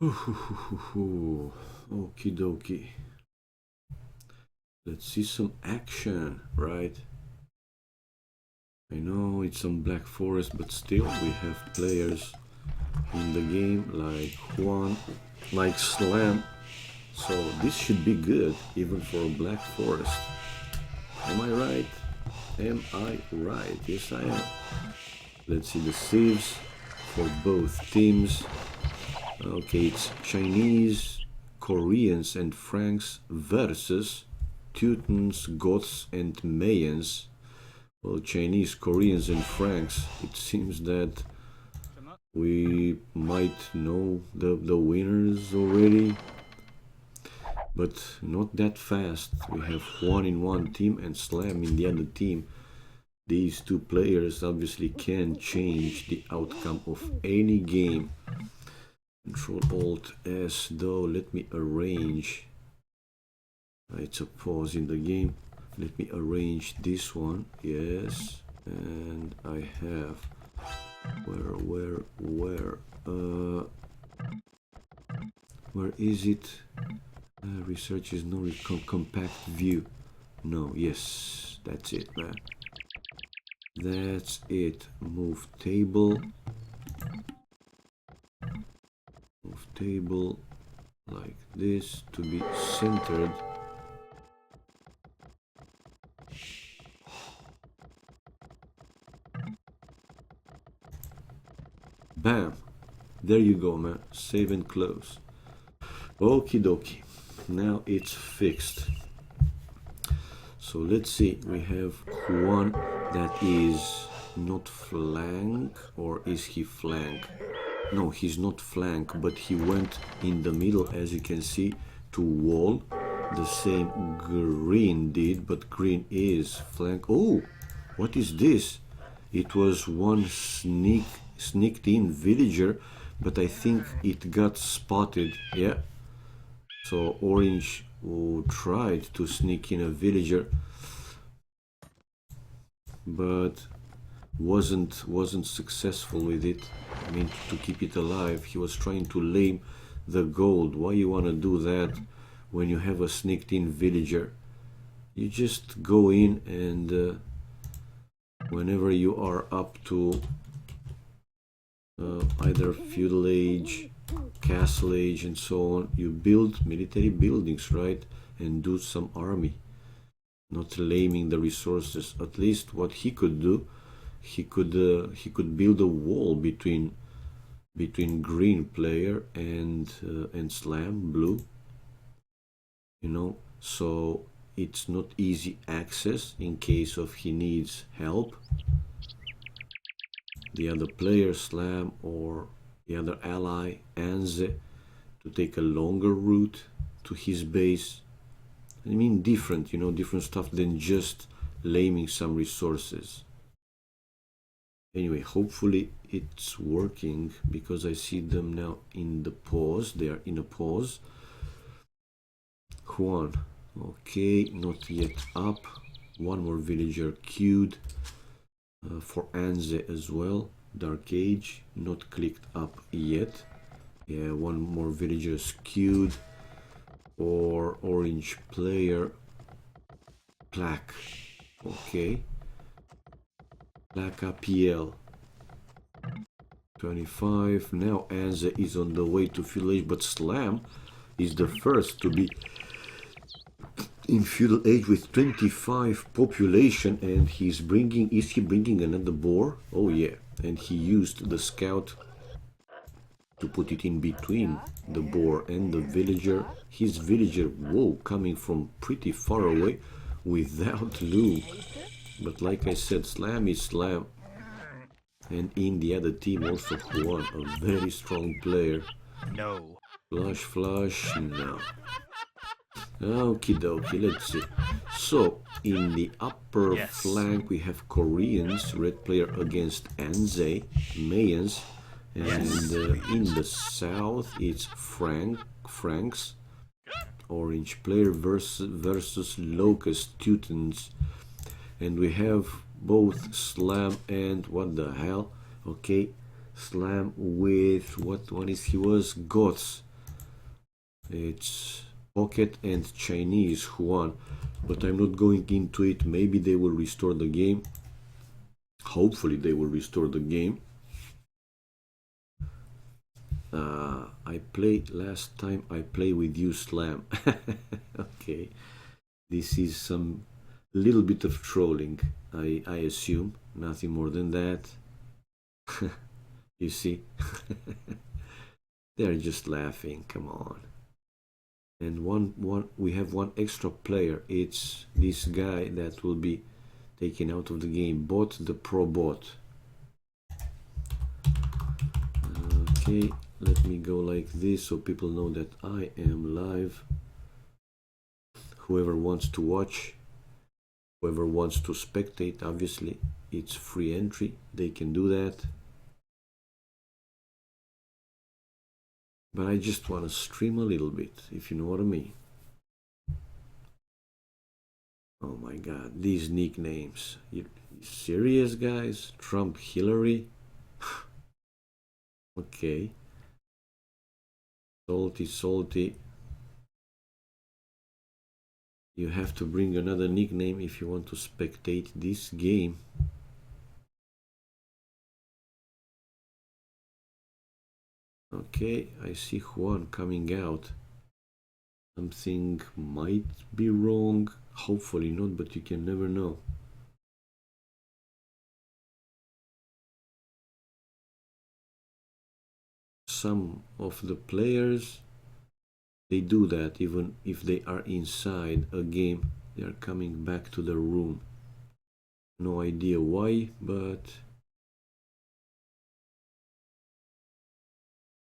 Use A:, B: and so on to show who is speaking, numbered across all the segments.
A: Okie dokie. Let's see some action, right? I know it's on Black Forest, but still we have players in the game like Juan, like Slam. So this should be good, even for Black Forest. Am I right? Am I right? Yes, I am. Let's see the saves for both teams. Okay, it's Chinese, Koreans and Franks versus Teutons, Goths and Mayans. Well, Chinese, Koreans and Franks. It seems that we might know the winners already, but not that fast. We have Juan in one team and Slam in the other team. These two players obviously can change the outcome of any game. Control Alt S though. Let me arrange. It's a pause in the game. Let me arrange this one. Yes, and I have where is it? Research is no compact view. No, yes, that's it, man. That's it. Move table. Move table like this to be centered. Bam! There you go, man. Save and close. Okie dokie. Now it's fixed. So let's see. We have one that is not flank, or is he flank? No, he's not flank, but he went in the middle, as you can see, to wall. The same green did, but green is flank. Oh, what is this? It was one sneaked in villager, but I think it got spotted. Yeah. So orange tried to sneak in a villager, but wasn't successful with it. I mean, to keep it alive. He was trying to lame the gold. Why you wanna do that when you have a sneaked in villager? You just go in and whenever you are up to either feudal age, castle age and so on, you build military buildings, right? And do some army, not laming the resources. At least what he could do, he could build a wall between green player and Slam blue, you know, so it's not easy access in case of he needs help. The other player, Slam, or the other ally, Anze, to take a longer route to his base. I mean, different, you know, different stuff than just laming some resources. Anyway, hopefully it's working, because I see them now in the pause. They are in a pause. Juan, okay, not yet up. One more villager queued for Anze as well. Dark Age, not clicked up yet. Yeah, one more villager queued. Or orange player. Plaque, okay. Plaque APL. 25. Now Anze is on the way to feudal age, but Slam is the first to be in feudal age with 25 population, and is he bringing another boar? Oh yeah, and he used the scout to put it in between the boar and the villager. His villager, whoa, coming from pretty far away without loot. But like I said, Slam is Slam. And in the other team also Juan, a very strong player.
B: No.
A: Flush, no. Okie dokie, let's see. So, in the upper flank we have Koreans, red player against Anze, Mayans. And in the south it's Franks, orange player versus Locust Teutons. And we have both Slam and what the hell? Okay, Slam with what one is he was? Goths. It's Pocket and Chinese Yuan, but I'm not going into it. Maybe they will restore the game. Hopefully they will restore the game. I played last time. I played with you, Slam. Okay, this is some little bit of trolling. I assume nothing more than that. You see, they're just laughing. Come on. And we have one extra player. It's this guy that will be taken out of the game. Bot the pro bot. Okay, let me go like this so people know that I am live. Whoever wants to watch, whoever wants to spectate, obviously it's free entry, they can do that. But I just want to stream a little bit, if you know what I mean. Oh my god, these nicknames. You serious, guys? Trump Hillary? Okay. Salty. You have to bring another nickname if you want to spectate this game. Okay, I see Juan coming out. Something might be wrong. Hopefully not, but you can never know. Some of the players, they do that even if they are inside a game. They are coming back to the room. No idea why, but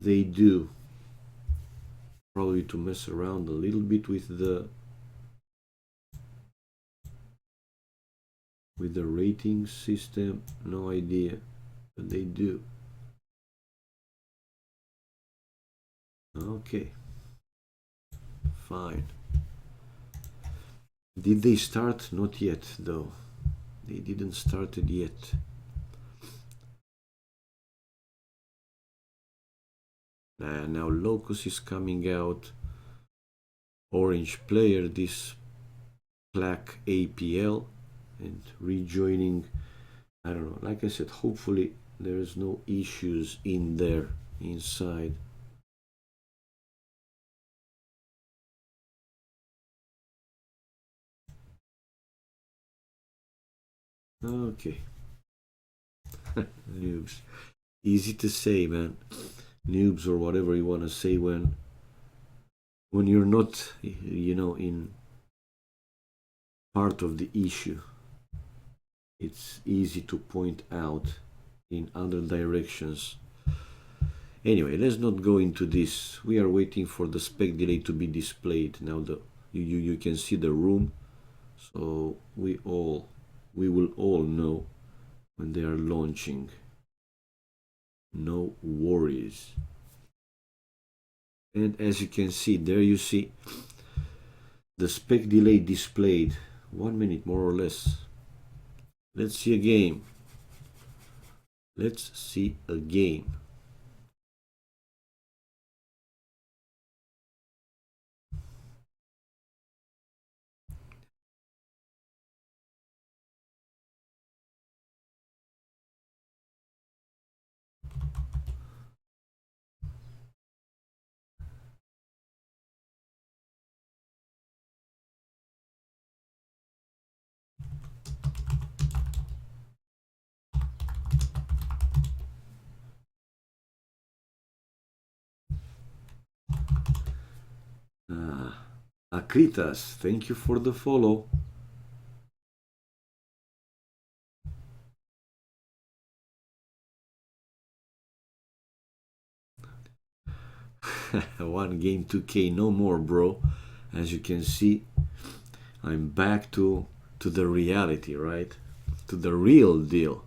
A: they do. Probably to mess around a little bit with the rating system. No idea, but they do. Okay, fine. Did they start? Not yet, though. They didn't start it yet. Now Locus is coming out. Orange player, this Plaque APL, and rejoining. I don't know. Like I said, hopefully there's no issues in there inside. Okay. Noobs. Easy to say, man. Noobs or whatever you want to say when you're not, you know, in part of the issue. It's easy to point out in other directions. Anyway, let's not go into this. We are waiting for the spec delay to be displayed. Now you can see the room, so we will all know when they are launching. No worries. And as you can see, there you see the spec delay displayed. 1 minute more or less. Let's see a game. Let's see a game. Akritas, thank you for the follow. One game 2K, no more, bro. As you can see, I'm back to the reality, right? To the real deal.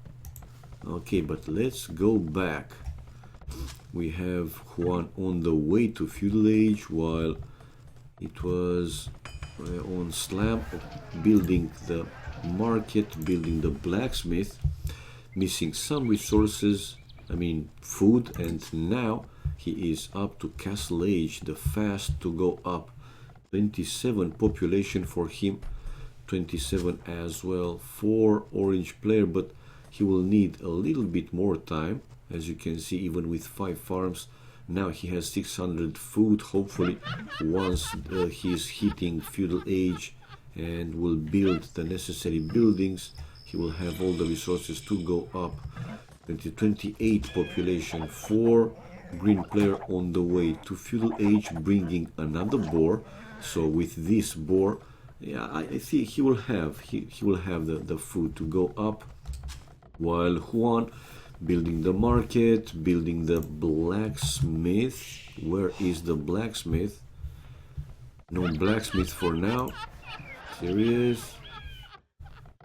A: Okay, but let's go back. We have Juan on the way to feudal age, while it was on Slam, building the market, building the blacksmith, missing some resources, I mean food, and now He is up to Castle Age, the fast to go up. 27 population for him, 27 as well for orange player, but he will need a little bit more time. As you can see, even with 5 farms, now he has 600 food. Hopefully once he is hitting feudal age and will build the necessary buildings, he will have all the resources to go up. 28 population for green player on the way to feudal age, bringing another boar. So with this boar, yeah, I think he will have the food to go up, while Juan building the market, building the blacksmith. Where is the blacksmith? No blacksmith for now. Here he is.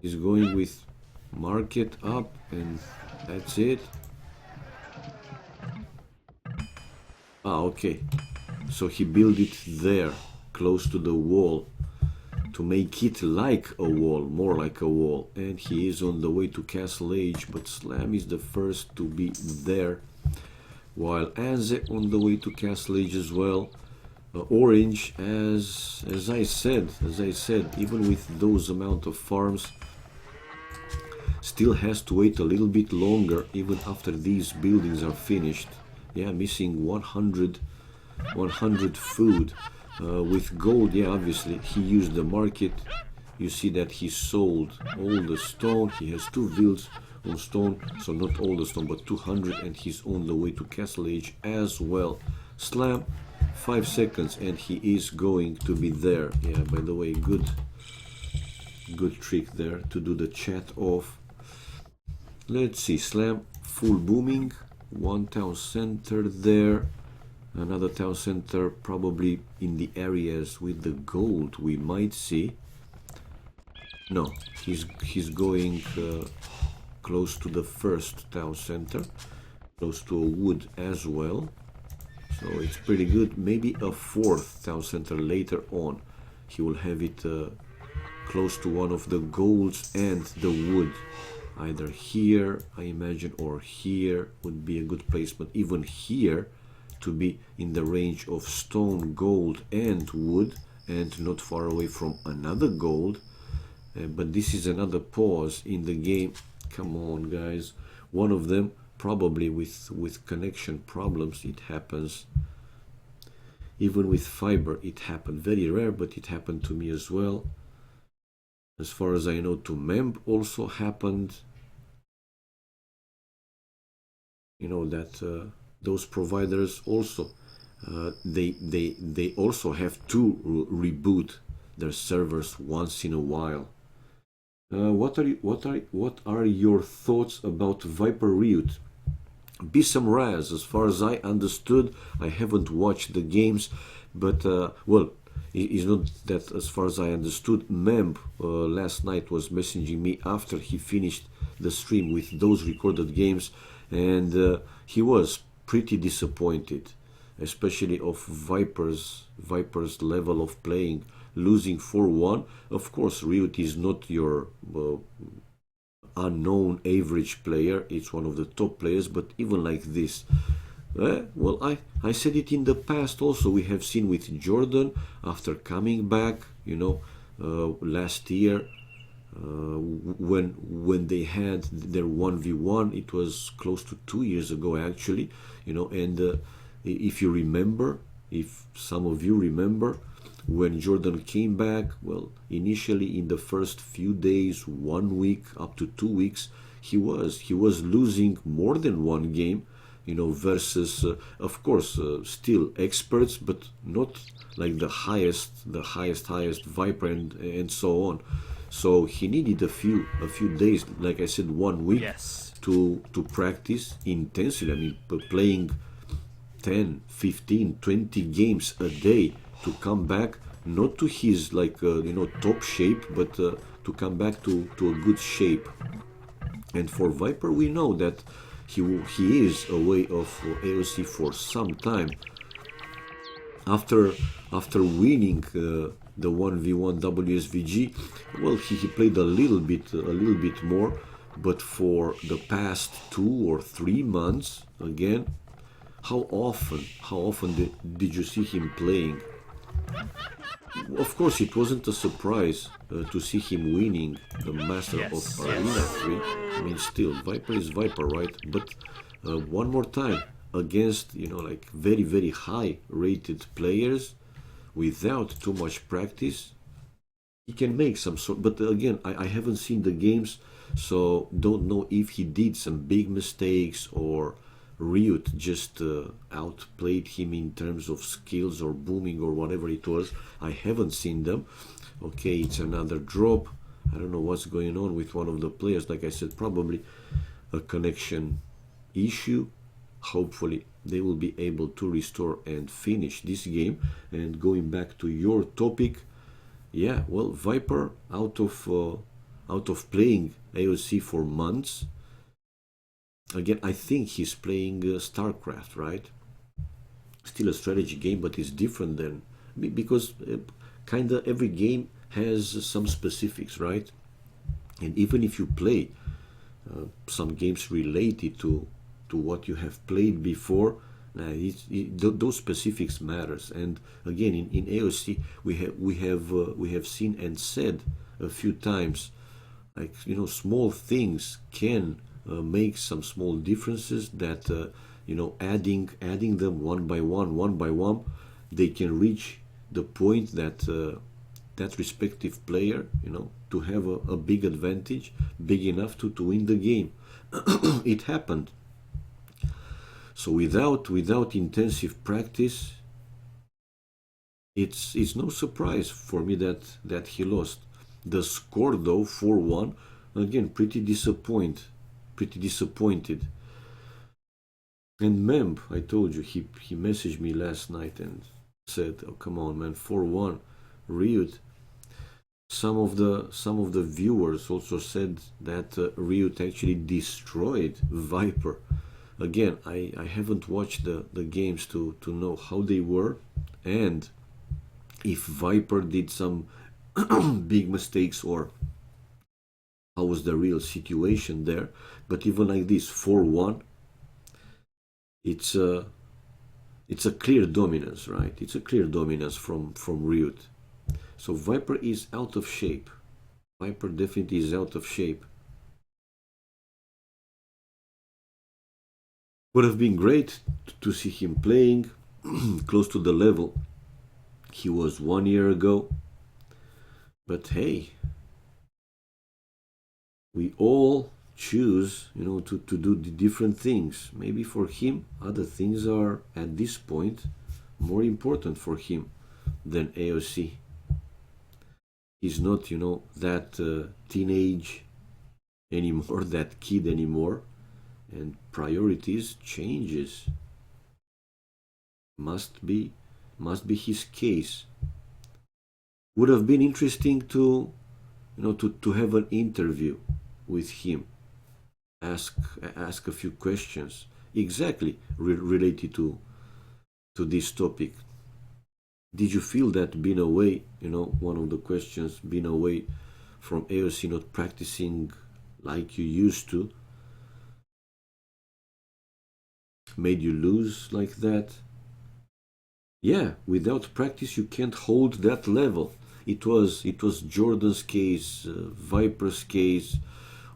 A: He's going with market up, and that's it. Okay. So he built it there, close to the wall, to make it like a wall, more like a wall. And he is on the way to Castle Age, but Slam is the first to be there, while Anze on the way to Castle Age as well. Orange, as I said, even with those amount of farms, still has to wait a little bit longer, even after these buildings are finished. Yeah, missing 100 food. With gold, yeah, obviously he used the market. You see that he sold all the stone. He has 2 builds on stone, so not all the stone, but 200, and he's on the way to Castle Age as well. Slam, 5 seconds, and he is going to be there. Yeah, by the way, good trick there to do the chat off. Let's see, Slam, full booming, 1 town center there. Another town center probably in the areas with the gold we might see. No, he's going close to the first town center, close to a wood as well. So it's pretty good. Maybe a 4th town center later on. He will have it close to one of the golds and the wood. Either here, I imagine, or here would be a good placement. Even here, to be in the range of stone, gold and wood, and not far away from another gold. But this is another pause in the game. Come on, guys. One of them probably with connection problems. It happens. Even with fiber it happened. Very rare, but it happened to me as well. As far as I know, to Memb also happened. You know that those providers also they also have to reboot their servers once in a while. What are your thoughts about Viper Riot? Bisam Raz, as far as I understood, I haven't watched the games, but well, it's not that as far as I understood. Memb last night was messaging me after he finished the stream with those recorded games, and he was pretty disappointed, especially of Viper's level of playing, losing 4-1. Of course, Riot is not your unknown average player. It's one of the top players, but even like this, well, I said it in the past also. We have seen with Jordan after coming back, you know, last year, when they had their 1v1. It was close to 2 years ago actually, you know. And if you remember, if some of you remember, when Jordan came back, well, initially in the first few days, 1 week up to 2 weeks, he was losing more than one game, you know, versus of course still experts, but not like the highest Viper and so on. So he needed a few days, like I said, 1 week, yes, to practice intensely. I mean, playing 10, 15, 20 games a day to come back, not to his like you know, top shape, but to come back to a good shape. And for Viper, we know that he is away of AoC for some time. After winning the 1v1 WSVG, well, he played a little bit more, but for the past 2 or 3 months, again, how often did you see him playing? Of course, it wasn't a surprise to see him winning the Master of Arena 3. I mean, still, Viper is Viper, right? But one more time, against, like very, very high rated players, without too much practice, he can make some sort. But again, I haven't seen the games, so don't know if he did some big mistakes or Ryut just outplayed him in terms of skills or booming or whatever it was. I haven't seen them. Okay, it's another drop. I don't know what's going on with one of the players. Like I said, probably a connection issue. Hopefully they will be able to restore and finish this game. And going back to your topic, yeah, well, Viper out of playing AoC for months. Again, I think he's playing StarCraft, right? Still a strategy game, but it's different than, because kinda every game has some specifics, right? And even if you play some games related to what you have played before, those specifics matters. And again, in AoC, we have seen and said a few times, like, small things can make some small differences that adding them one by one, they can reach the point that that respective player, to have a big advantage, big enough to win the game. It happened. So without intensive practice, it's no surprise for me that he lost. The score though, 4-1, again, pretty disappointed. And Memb, I told you, he messaged me last night and said, "Oh, come on, man, 4-1, Ryut." Some of the viewers also said that Ryut actually destroyed Viper. Again, I haven't watched the games to know how they were, and if Viper did some big mistakes or how was the real situation there. But even like this, 4-1, it's a clear dominance, right? It's a clear dominance from Ryut. So Viper is out of shape. Viper definitely is out of shape. Would have been great to see him playing close to the level he was 1 year ago. But hey, we all choose, to do the different things. Maybe for him, other things are at this point more important for him than AoC. He's not, that teenage anymore, that kid anymore, and priorities changes. Must be his case. Would have been interesting to have an interview with him, ask a few questions exactly related to this topic. Did you feel that being away, one of the questions, being away from AoC, not practicing like you used to, made you lose like that? Yeah, without practice you can't hold that level. It was Jordan's case, Viper's case,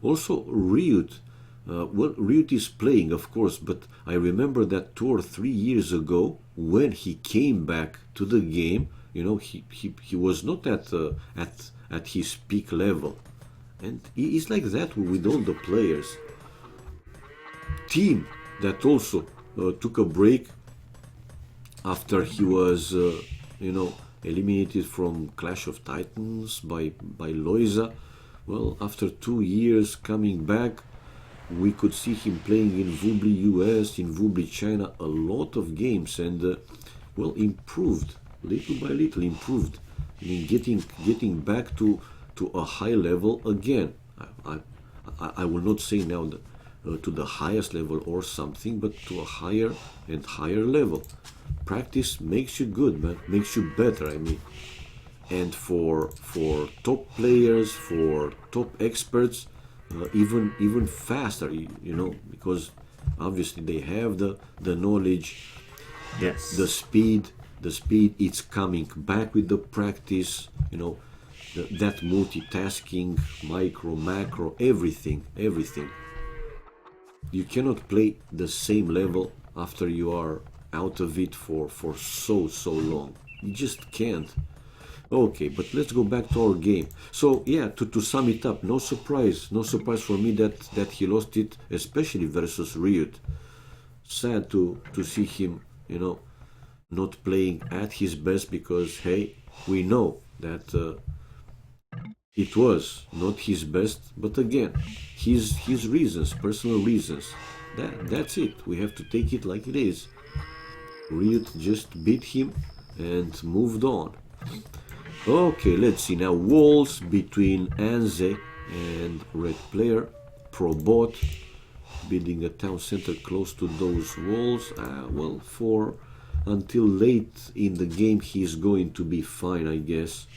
A: also Ryut. Well, Ryut is playing, of course, but I remember that 2 or 3 years ago when he came back to the game, he was not at his peak level, and he's like that with all the players. Team that also took a break after he was, eliminated from Clash of Titans by Loiza. Well, after 2 years coming back, we could see him playing in Vubli US, in Vubli China, a lot of games, and improved little by little. Improved. I mean, getting back to a high level again. I will not say now that, to the highest level or something, but to a higher and higher level. Practice makes you good, man. Makes you better, I mean. And for top players, for top experts, even faster, because Obviously, they have the knowledge,
B: Yes.
A: the speed. The speed, it's coming back with the practice. You know, that multitasking, micro, macro, everything, everything. You cannot play the same level after you are out of it for so long. You just can't. Okay, but let's go back to our game. So yeah, to sum it up, no surprise for me that he lost it, especially versus Ryut. Sad to see him, you know, not playing at his best, because hey, we know that it was not his best, but again, his reasons, personal reasons. That's it. We have to take it like it is. Ryut just beat him and moved on. Okay, let's see now. Walls between Anze and red player. Probot building a town center close to those walls. Well, for until late in the game he's going to be fine, I guess.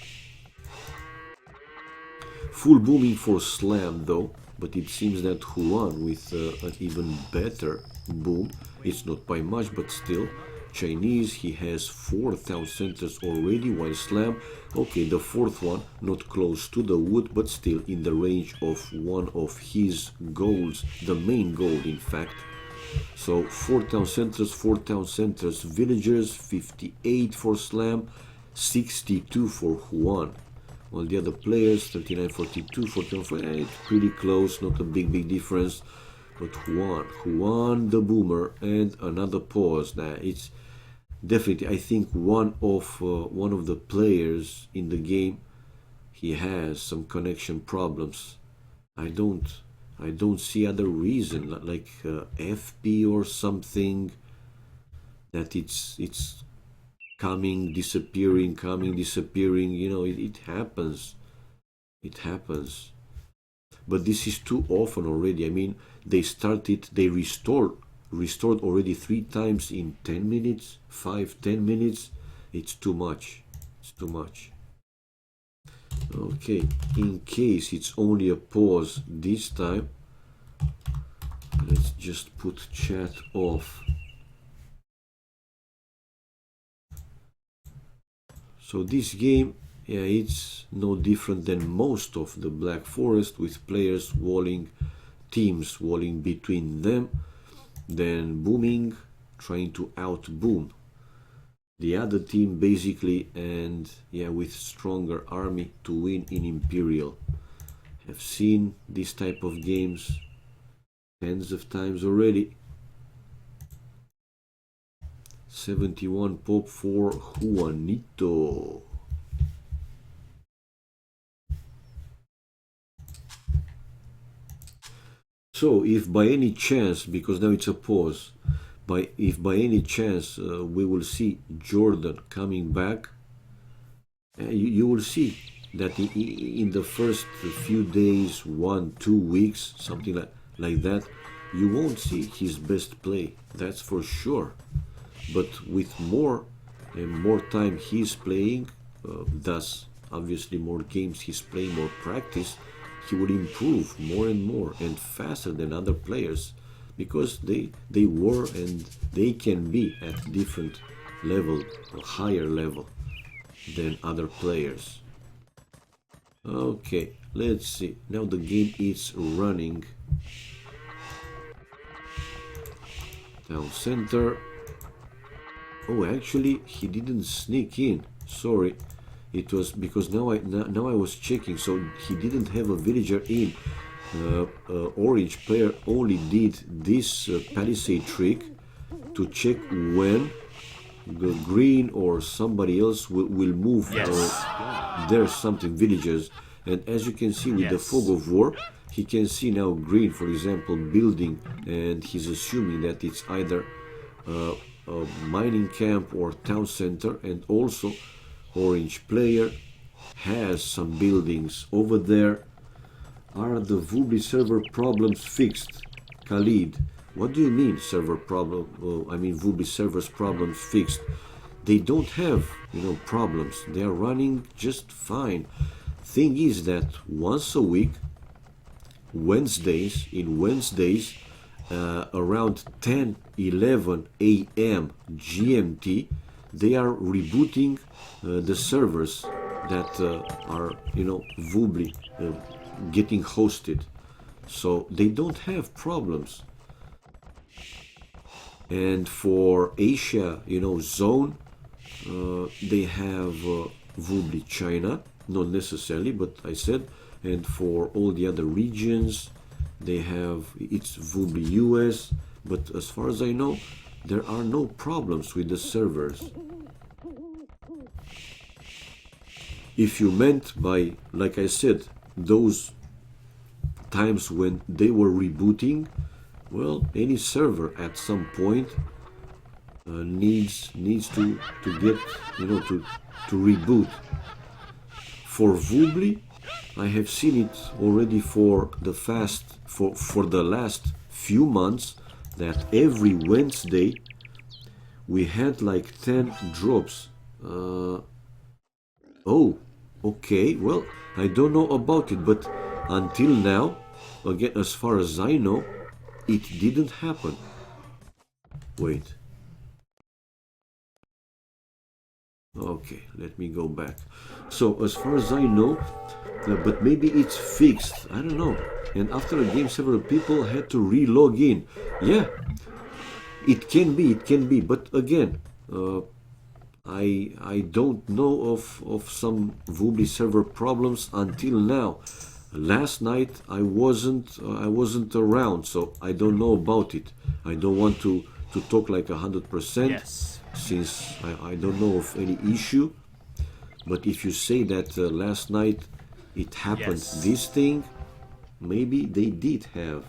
A: Full booming for Slam though, but it seems that Huan with an even better boom. It's not by much, but still. Chinese, he has 4 town centers already, while Slam, okay, the fourth one, not close to the wood, but still in the range of one of his goals, the main goal in fact. So 4 town centers, villagers, 58 for Slam, 62 for Huan. While the other players, 39, 42, 41, it's pretty close, not a big difference. But Juan the boomer, and another pause. That it's definitely, I think, one of the players in the game. He has some connection problems. I don't see other reason, like FP or something. That it's coming, disappearing, coming, disappearing. You know, it happens. It happens. But this is too often already. I mean, they restored already 3 times in 10 minutes, 5-10 minutes. It's too much. It's too much. Okay, in case it's only a pause this time, let's just put chat off. So this game, yeah, it's no different than most of the Black Forest, with players teams walling between them, then booming, trying to out-boom the other team basically, and yeah, with stronger army to win in Imperial. Have seen this type of games tens of times already. 71 pop for Juanito. So if by any chance, because now it's a pause, if by any chance we will see Jordan coming back, you will see that in the first few days, 1-2 weeks, something like that, you won't see his best play, that's for sure. But with more and more time he's playing, thus obviously more games he's playing, more practice, he would improve more and more and faster than other players, because they were and they can be at different level, a higher level than other players. Okay, let's see. Now the game is running. Town center. Oh, actually, he didn't sneak in. Sorry, it was because now I was checking. So he didn't have a villager in. Orange player only did this palisade trick to check when the green or somebody else will move. There's something villagers, and as you can see with the fog of war, he can see now green, for example, building, and he's assuming that it's either a mining camp or town center. And also orange player has some buildings over there. Are the Vubli server problems fixed? Khalid, what do you mean server problem? I mean Vubli servers problems fixed. They don't have, problems. They are running just fine. Thing is that once a week, Wednesdays, around 10-11 a.m. GMT, they are rebooting the servers that are, you know, Vubli getting hosted. So they don't have problems. And for Asia, you know, zone, they have Vubli China, not necessarily, but I said, and for all the other regions, they have, it's Vubli US, but as far as I know, there are no problems with the servers. If you meant by, like I said, those times when they were rebooting, well, any server at some point needs to get, you know, to reboot. For Vubli, I have seen it already for the last few months, that every Wednesday we had like 10 drops. Oh, okay, well, I don't know about it, but until now, again, as far as I know, it didn't happen. Wait. Okay, let me go back. So, as far as I know, but maybe it's fixed, I don't know. And after a game, several people had to re-log in. Yeah, it can be, but again, I don't know of some Vubli server problems until now. Last night I wasn't around, so I don't know about it. I don't want to talk like 100%, yes, since I don't know of any issue. But if you say that last night it happened, yes, this thing, maybe they did have.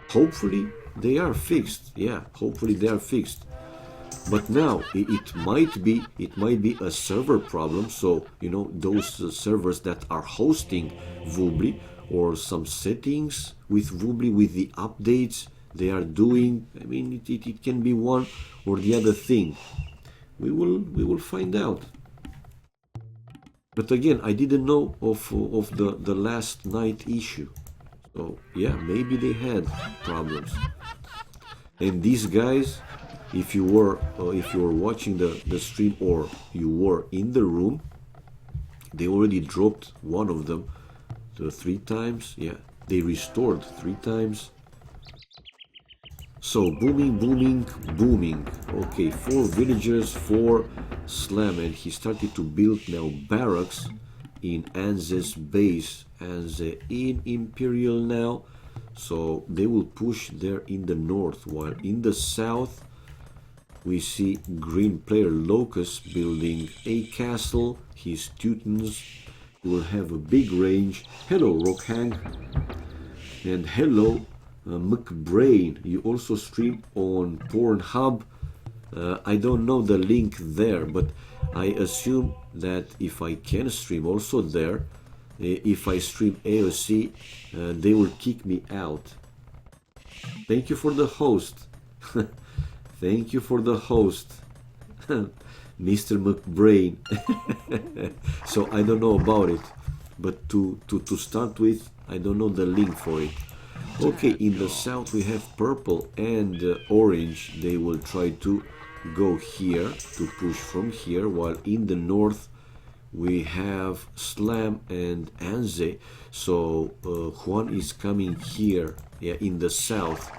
A: Hopefully they are fixed. Yeah, hopefully they are fixed. But now it might be a server problem. So, you know, those servers that are hosting Vubli, or some settings with Vubli, with the updates they are doing. I mean, it can be one or the other thing. We will find out. But again, I didn't know of the last night issue. So yeah, maybe they had problems. And these guys, if you were watching the stream, or you were in the room, they already dropped one of them 3 times. Yeah, they restored 3 times. So booming. Okay, 4 villagers, 4 slam, and he started to build now barracks in Anze's base. Anze in Imperial now, so they will push there in the north, while in the south we see green player Locust building a castle. His Teutons will have a big range. Hello Rockhang, and hello McBrain. You also stream on Pornhub. I don't know the link there, but I assume that if I can stream also there, if I stream AoC, they will kick me out. Thank you for the host. Thank you for the host, Mr. McBrain. So I don't know about it, but to start with, I don't know the link for it. Okay, in the south we have purple and orange. They will try to go here, to push from here, while in the north we have Slam and Anze. So Juan is coming here, yeah, in the south,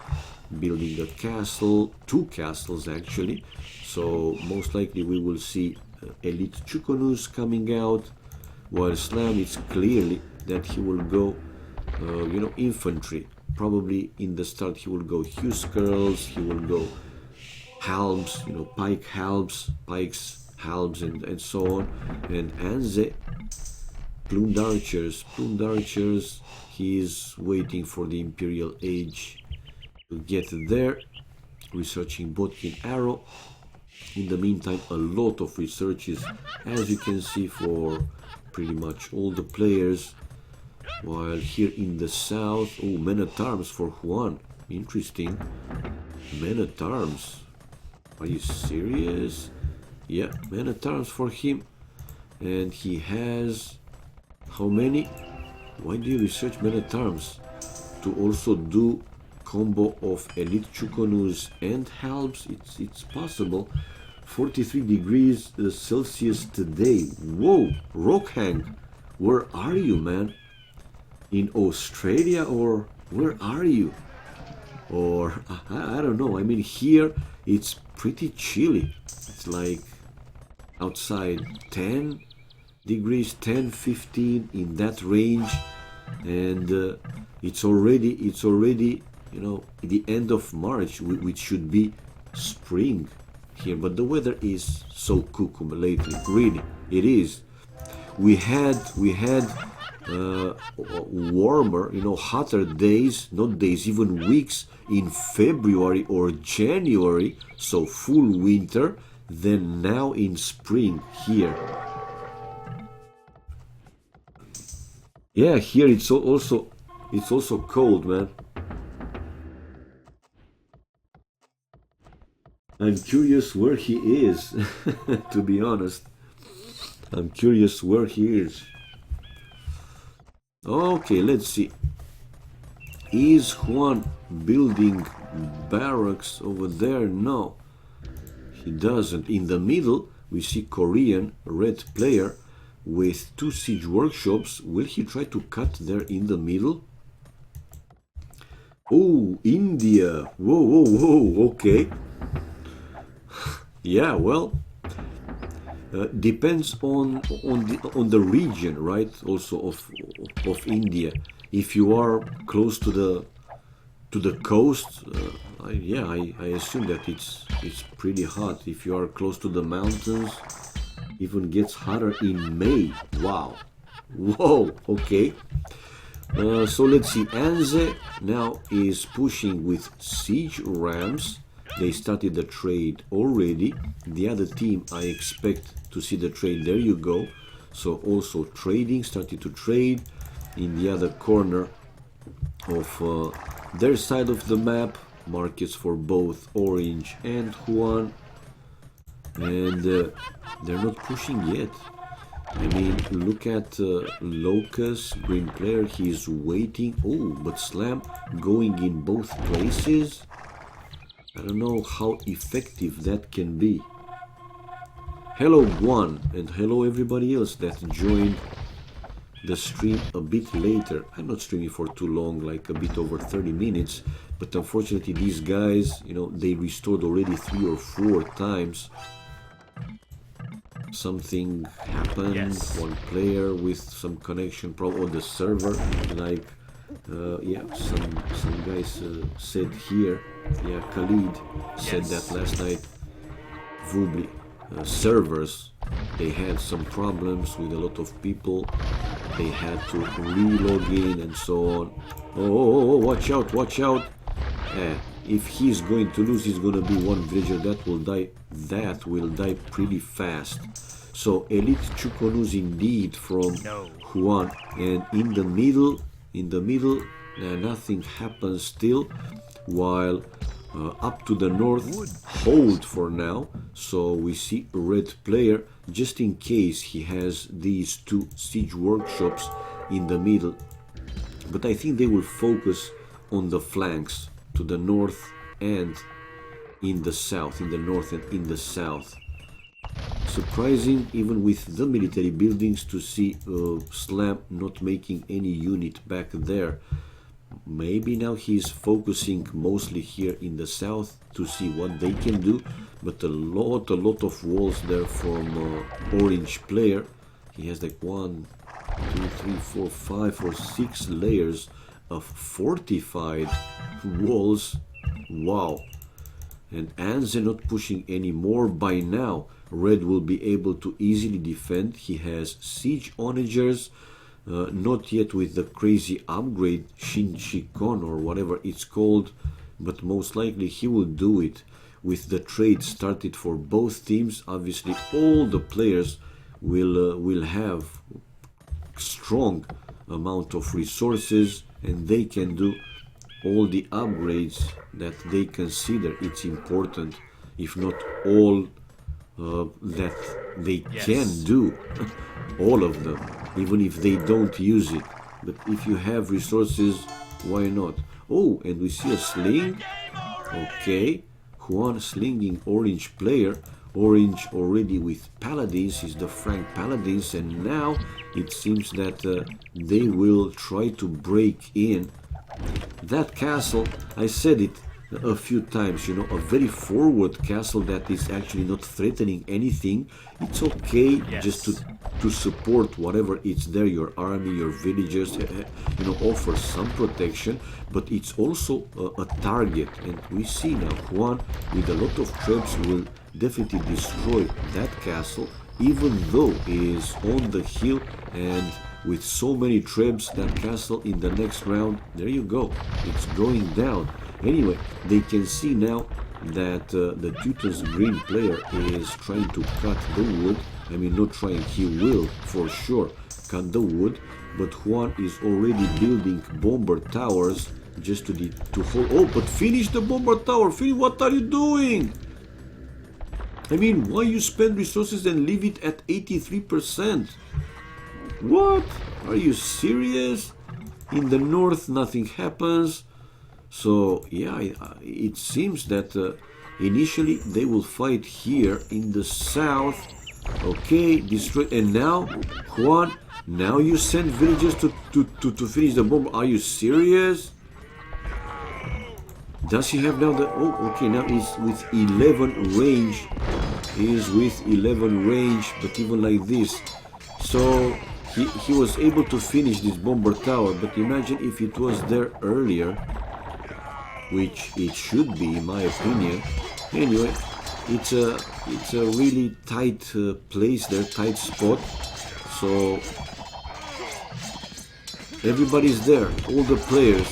A: building a castle, 2 castles actually. So most likely we will see Elite Chukonus coming out, while Slam, it's clearly that he will go, you know, infantry. Probably in the start he will go Huskers, he will go Halbs, you know, pike halbs, pikes, halbs, and so on. And Anze, plumed archers, he is waiting for the Imperial Age to get there, researching Botkin Arrow. In the meantime, a lot of researches, as you can see, for pretty much all the players. While here in the south, oh, men at arms for Juan, interesting. Men at arms, are you serious? Yeah, men at arms for him. And he has, how many? Why do you research men at arms? To also do combo of Elite Chukonus and Halbs. It's possible. 43 degrees Celsius today. Whoa, Rockhang, where are you, man? In Australia, or where are you? Or I don't know. I mean, here it's pretty chilly. It's like outside 10 degrees, 10, 15, in that range, and it's already the end of March, which should be spring here. But the weather is so cuckoo lately. Really, it is. We had warmer, hotter days, not days, even weeks in February or January, so full winter, than now in spring here. Yeah, here it's also cold, man. I'm curious where he is, to be honest. I'm curious where he is. Okay, let's see. Is Juan building barracks over there? No, he doesn't. In the middle, we see Korean red player with 2 siege workshops. Will he try to cut there in the middle? Oh, India. Whoa, whoa, whoa. Okay. Yeah, well, depends on the region, right? Also of India. If you are close to the coast, I assume that it's pretty hot. If you are close to the mountains, even gets hotter in May. Wow. Whoa. Okay. So let's see. Anze now is pushing with siege rams. They started the trade already. The other team, I expect to see the trade. There you go. So also trading, started to trade in the other corner of their side of the map. Markets for both Orange and Juan. And they're not pushing yet. I mean, look at Locus, green player. He's waiting. Oh, but Slam going in both places. I don't know how effective that can be. Hello Juan, and hello everybody else that joined the stream a bit later. I'm not streaming for too long, like a bit over 30 minutes, but unfortunately these guys, they restored already 3 or 4 times. Something happened, yes. One player with some connection problem on the server, like some guys said here. Yeah, Khalid said that last night. Vubli servers, they had some problems with a lot of people. They had to re-log in and so on. Oh, watch out, watch out. If he's going to lose, he's going to be one villager that will die. That will die pretty fast. So Elite Chukonus indeed from Juan, and in the middle, nothing happens still, while up to the north, hold for now. So we see a red player, just in case he has these 2 siege workshops in the middle. But I think they will focus on the flanks, to the north and in the south, in the north and in the south. Surprising, even with the military buildings, to see Slam not making any unit back there. Maybe now he's focusing mostly here in the south to see what they can do, but a lot of walls there from Orange player. He has like 1, 2, 3, 4, 5 or 6 layers of fortified walls. Wow. And Anze not pushing anymore. By now Red will be able to easily defend. He has siege onagers, not yet with the crazy upgrade Shinchikon or whatever it's called, but most likely he will do it with the trade started for both teams. Obviously all the players will have strong amount of resources, and they can do all the upgrades that they consider it's important, if not all that they can do. All of them, even if they don't use it. But if you have resources, why not? Oh, and we see a sling. Okay, Juan slinging orange player. Orange already with paladins is the Frank paladins, and now it seems that they will try to break in that castle. I said it a few times, you know, a very forward castle that is actually not threatening anything. It's okay just to support whatever it's there, your army, your villagers, you know, offer some protection, but it's also a target. And we see now Juan with a lot of traps will definitely destroy that castle, even though it is on the hill, and with so many traps, that castle in the next round, there you go, it's going down. Anyway, they can see now that the Teuton's green player is trying to cut the wood. I mean, not trying, he will for sure cut the wood, but Juan is already building bomber towers just to hold. Oh, but finish the bomber tower. Finish, what are you doing? I mean, why you spend resources and leave it at 83%? What? Are you serious? In the north, nothing happens. So, yeah, it seems that initially they will fight here in the south. Okay, destroy. And now, Juan, now you send villagers to finish the bomb. Are you serious? Does he have now the... Oh, okay, now he's with 11 range. He is with 11 range, but even like this. So... He was able to finish this bomber tower, but imagine if it was there earlier, which it should be in my opinion. Anyway, it's a really tight place there, tight spot. So everybody's there, all the players.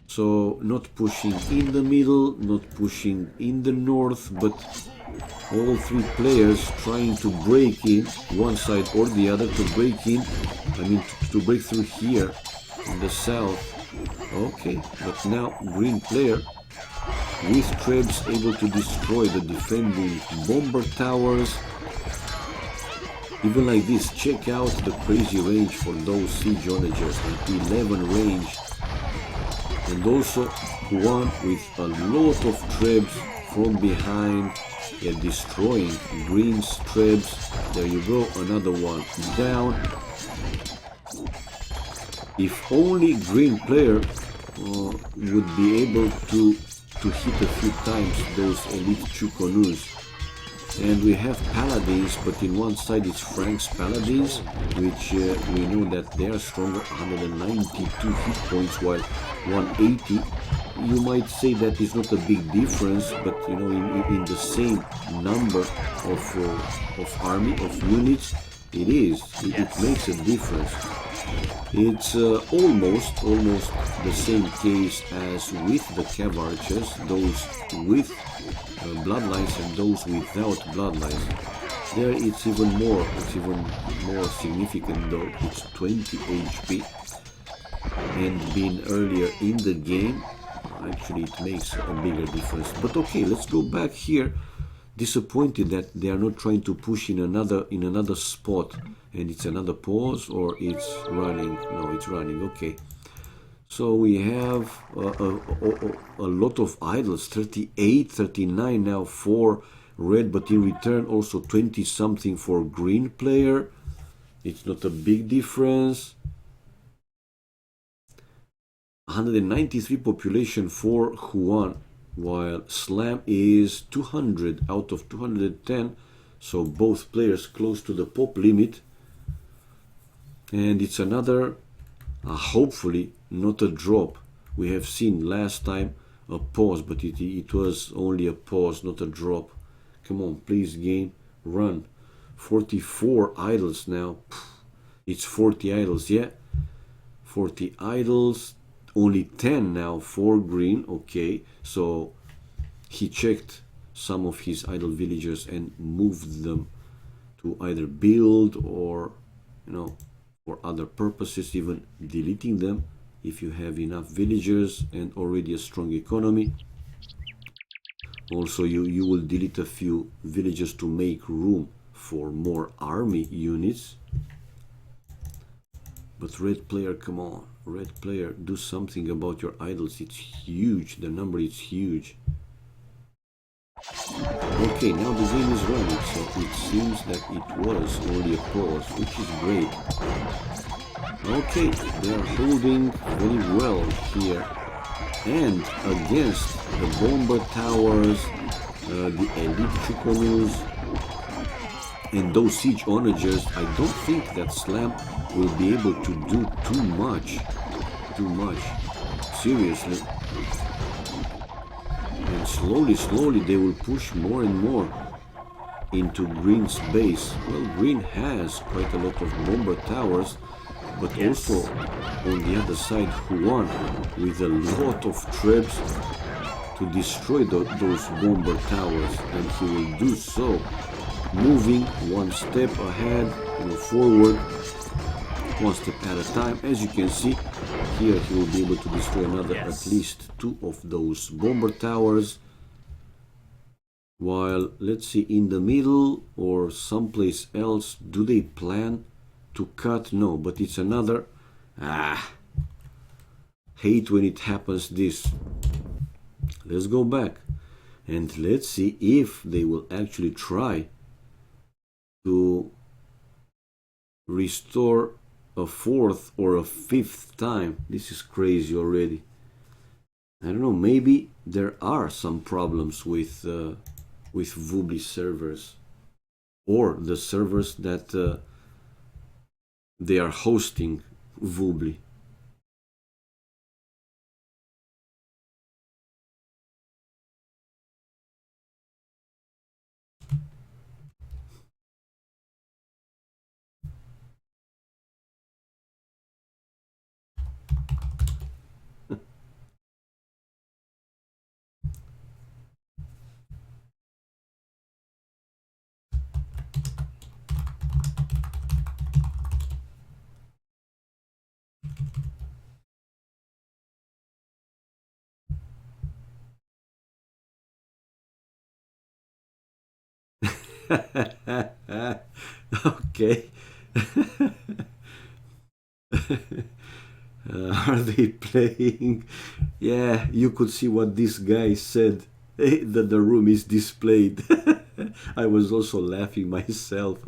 A: So not pushing in the middle, not pushing in the north, but all three players trying to break in one side or the other, to break in, I mean to break through here in the south. Okay, but now green player with traps able to destroy the defending bomber towers. Even like this, check out the crazy range for those siege onagers, like 11 range. And also Juan with a lot of traps from behind, destroying green's traps. There you go, another one down. If only green player would be able to hit a few times those elite Chukonus. And we have paladins, but in one side it's Frank's paladins, which we know that they are stronger, 192 hit points, while 180. You might say that is not a big difference, but you know, in the same number of army, of units, it is. It makes a difference. It's almost the same case as with the Cav archers, those with bloodlines and those without bloodlines. There it's even more significant though. It's 20 HP, and being earlier in the game, actually it makes a bigger difference. But okay, let's go back here. Disappointed that they are not trying to push in another spot. And it's another pause, or it's running? No, it's running. Okay. So we have a lot of idols, 38, 39 now for red, but in return also 20 something for green player. It's not a big difference. 193 population for Juan, while Slam is 200 out of 210. So both players close to the pop limit. And it's another, hopefully not a drop. We have seen last time a pause, but it was only a pause, not a drop. Come on, please game, run. 44 idols now. It's 40 idols, yeah. 40 idols, only 10 now for green. Okay, so he checked some of his idle villagers and moved them to either build or, you know, for other purposes, even deleting them if you have enough villagers and already a strong economy. Also, you will delete a few villagers to make room for more army units. But red player, come on. Red player, do something about your idols. It's huge. The number is huge. Okay, now the game is running, so it seems that it was only a pause, which is great. Okay, they are holding very well here. And against the bomber towers, the elite Chukonus, and those siege onagers, I don't think that Slam will be able to do too much. Seriously. And slowly they will push more and more into Green's base. Well, Green has quite a lot of bomber towers, but also on the other side Juan with a lot of troops to destroy those bomber towers, and he will do so, moving one step ahead, forward, one step at a time. As you can see here, he will be able to destroy another at least 2 of those bomber towers. While, let's see, in the middle or someplace else, do they plan to cut? No, but it's another... hate when it happens this. Let's go back and let's see if they will actually try to restore a 4th or a 5th time. This is crazy already. I don't know, maybe there are some problems with Vubli servers, or the servers that they are hosting Vubli. Okay. Are they playing? Yeah, you could see what this guy said, that the room is displayed. I was also laughing myself.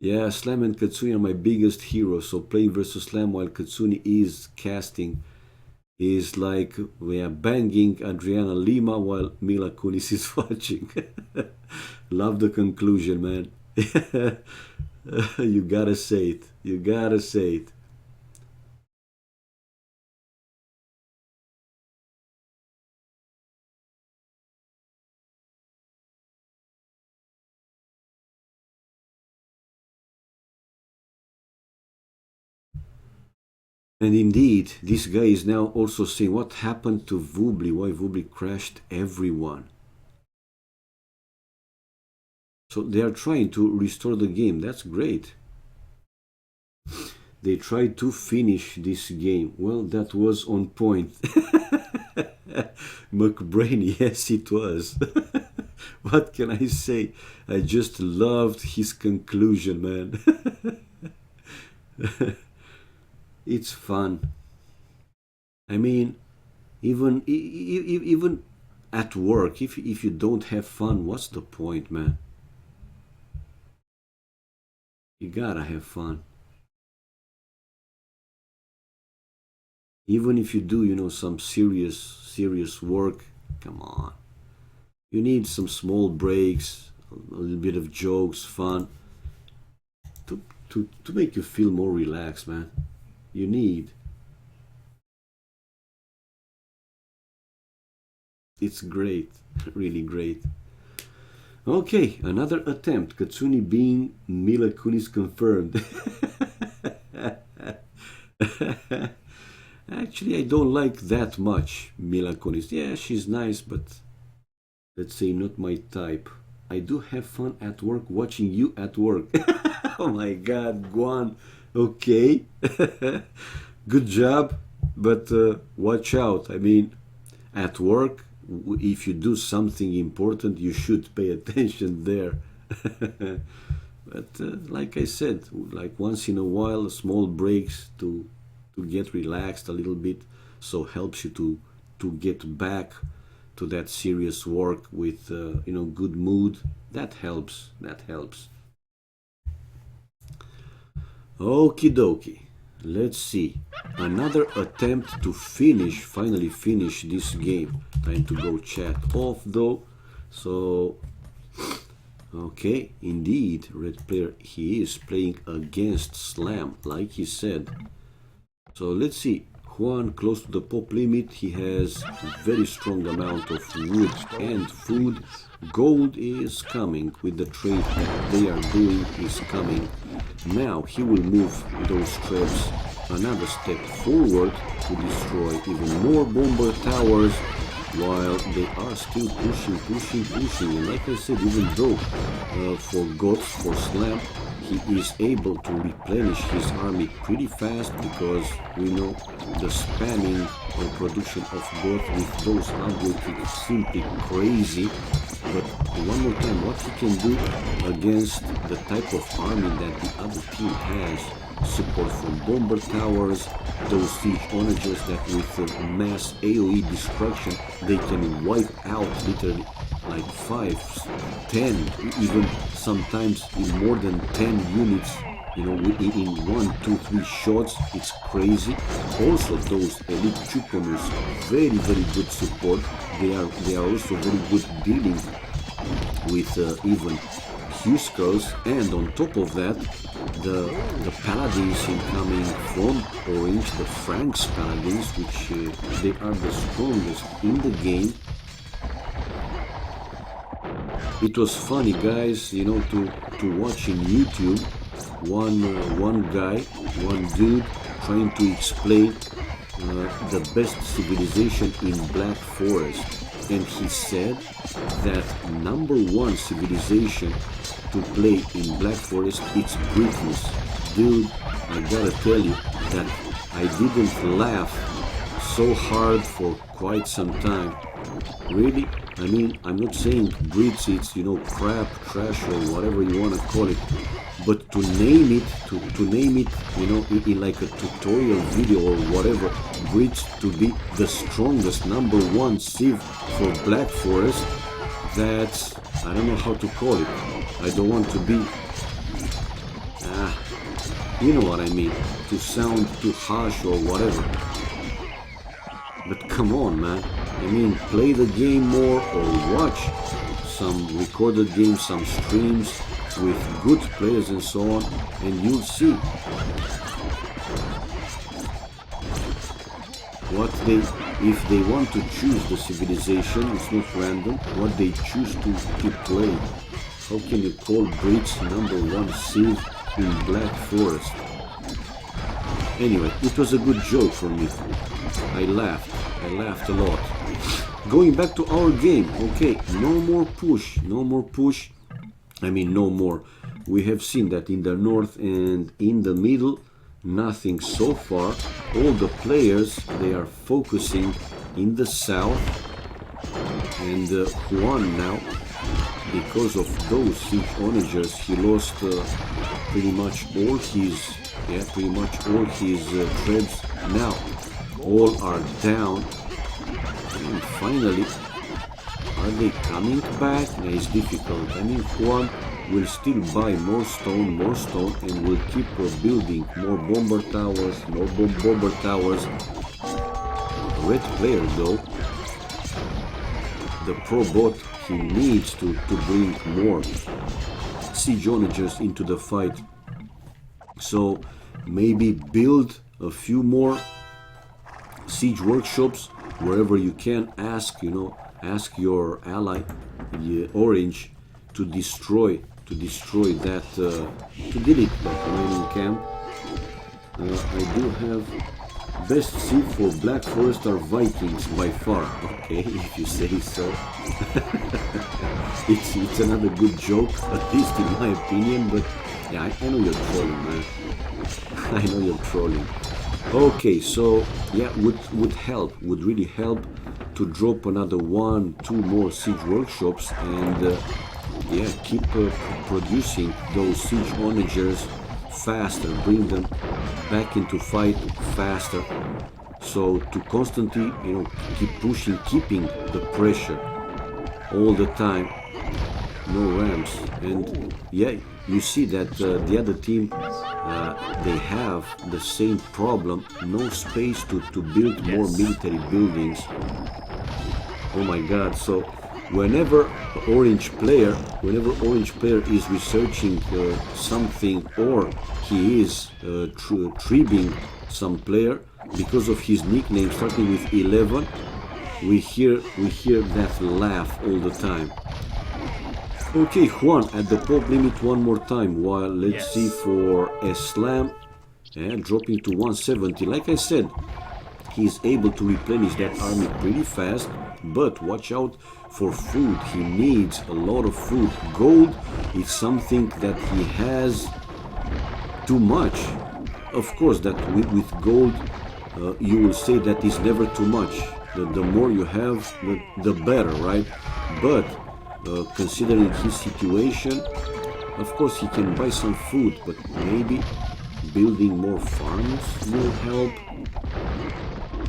A: Yeah, Slam and Katsuni are my biggest heroes, so playing versus Slam while Katsuni is casting is like we are banging Adriana Lima while Mila Kunis is watching. Love the conclusion, man. You gotta say it. You gotta say it. And indeed, this guy is now also saying what happened to Vubli, why Vubli crashed everyone. So they are trying to restore the game. That's great. They tried to finish this game. Well, that was on point. McBrain, yes, it was. What can I say? I just loved his conclusion, man. It's fun. I mean, even at work, if you don't have fun, what's the point, man? You gotta have fun. Even if you do, some serious work, come on. You need some small breaks, a little bit of jokes, fun, to make you feel more relaxed, man. You need. It's great, really great. Okay, another attempt. Katsuni being Mila Kunis confirmed. Actually, I don't like that much Mila Kunis. Yeah, she's nice, but let's say not my type. I do have fun at work watching you at work. Oh my god, Guan. Okay. Good job, but watch out. I mean, at work, if you do something important, you should pay attention there. But like I said, like once in a while, small breaks to get relaxed a little bit, so helps you to get back to that serious work with good mood. That helps. That helps. Okie dokie. Let's see. Another attempt to finally finish this game. Time to go chat off though. So, okay, indeed, red player, he is playing against Slam, like he said. So let's see. Juan close to the pop limit. He has very strong amount of wood and food. Gold is coming with the trade that they are doing is coming. Now he will move those trades another step forward to destroy even more bomber towers while they are still pushing. And like I said, even though for Slam, he is able to replenish his army pretty fast because we know the spamming production of both with those algorithms is simply crazy. But one more time, what he can do against the type of army that the other team has, support from bomber towers, those siege onagers that with mass AoE destruction they can wipe out literally like 5, 10, even sometimes in more than 10 units, in 1, 2, 3 shots. It's crazy. Also those elite chuponers, very good support. They are also very good dealing with even Huskers, and on top of that the paladins incoming from orange, the Franks paladins, which they are the strongest in the game. It was funny, guys, to watch in YouTube one dude trying to explain the best civilization in Black Forest, and he said that #1 civilization to play in Black Forest, it's Britness. Dude, I gotta tell you that I didn't laugh so hard for quite some time. Really? I mean, I'm not saying Brits, it's, crap, trash, or whatever you want to call it, but to name it, in like a tutorial video or whatever, Brits to be the strongest #1 civ for Black Forest, that's, I don't know how to call it. I don't want to be, you know what I mean, to sound too harsh or whatever. But come on, man. I mean, play the game more or watch some recorded games, some streams with good players and so on, and you'll see what if they want to choose the civilization, it's not random, what they choose to play. How can you call Brits #1 civ in Black Forest? Anyway, it was a good joke for me. I laughed a lot. Going back to our game, okay, no more push. I mean, no more. We have seen that in the north and in the middle, nothing so far. All the players, they are focusing in the south, and Juan now, because of those siege onagers, he lost pretty much all his troops. Now all are down, and finally, are they coming back? Yeah, it's difficult. I mean, Juan will still buy more stone, and will keep building more bomber towers, Red player though, the pro bot, he needs to bring more siege onagers into the fight. So maybe build a few more siege workshops wherever you can. Ask your ally, Orange, to destroy that, to delete that remaining camp. I do have best civ for Black Forest are Vikings by far. Okay, if you say so. it's another good joke, at least in my opinion. But yeah, I know you're trolling, man. I know you're trolling. Okay, so yeah, would really help to drop another 1, 2 more siege workshops, and yeah, keep producing those siege onagers faster, bring them back into fight faster. So to constantly, keep pushing, keeping the pressure all the time. No ramps. And yeah, you see that the other team, they have the same problem. No space to build more military buildings. Oh my god. So whenever orange player is researching something, or he is tribbing some player because of his nickname starting with 11, we hear that laugh all the time. Okay, Juan at the pop limit one more time. While let's see for a slam, dropping to 170. Like I said, he's able to replenish that army pretty fast, but watch out for food. He needs a lot of food. Gold is something that he has too much. Of course, that with gold, you will say that is never too much. The more you have, the better, right? But considering his situation, of course he can buy some food, but maybe building more farms will help.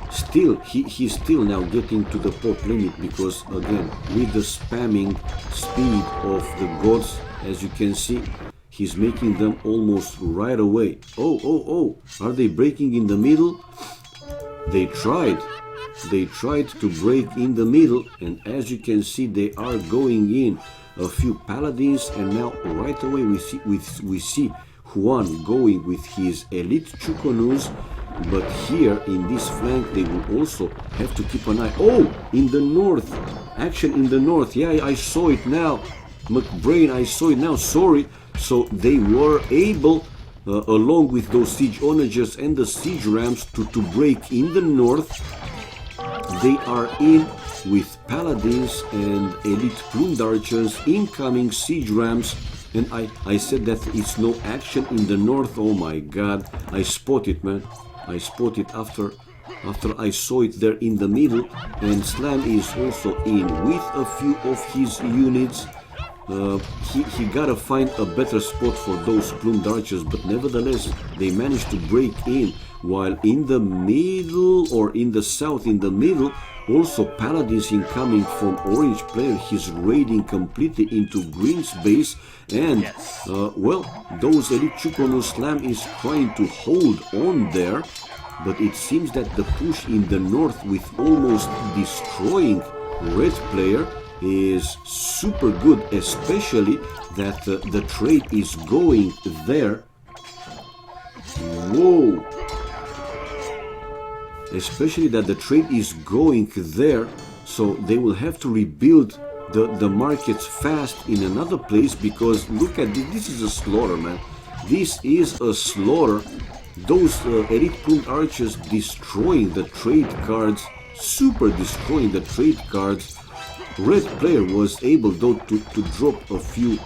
A: Still, he's still now getting to the pop limit, because again, with the spamming speed of the gods, as you can see, he's making them almost right away. Oh, are they breaking in the middle? They tried to break in the middle, and as you can see, they are going in. A few paladins, and now right away we see Juan going with his elite Chukonus. But here in this flank, they will also have to keep an eye. Oh, in the north, action in the north. Yeah, I saw it now, McBrain, I saw it now. Sorry. So they were able, along with those siege onagers and the siege rams, to break in the north. They are in with paladins and elite plumed archers, incoming siege rams, and I said that it's no action in the north. Oh my god, I spotted, man. I spotted after I saw it there in the middle, and Slam is also in with a few of his units. He gotta find a better spot for those plumed archers, but nevertheless they managed to break in. While in the middle, or in the south, in the middle, also paladins incoming from orange player. He's raiding completely into green's base, and well, those elite Chukonus Slam is trying to hold on there, but it seems that the push in the north with almost destroying red player is super good, especially that the trade is going there. Whoa! Especially that the trade is going there, so they will have to rebuild the markets fast in another place, because look at this, this is a slaughter, man. This is a slaughter. Those elite plumed archers destroying the trade cards, super destroying the trade cards. Red player was able though to drop a few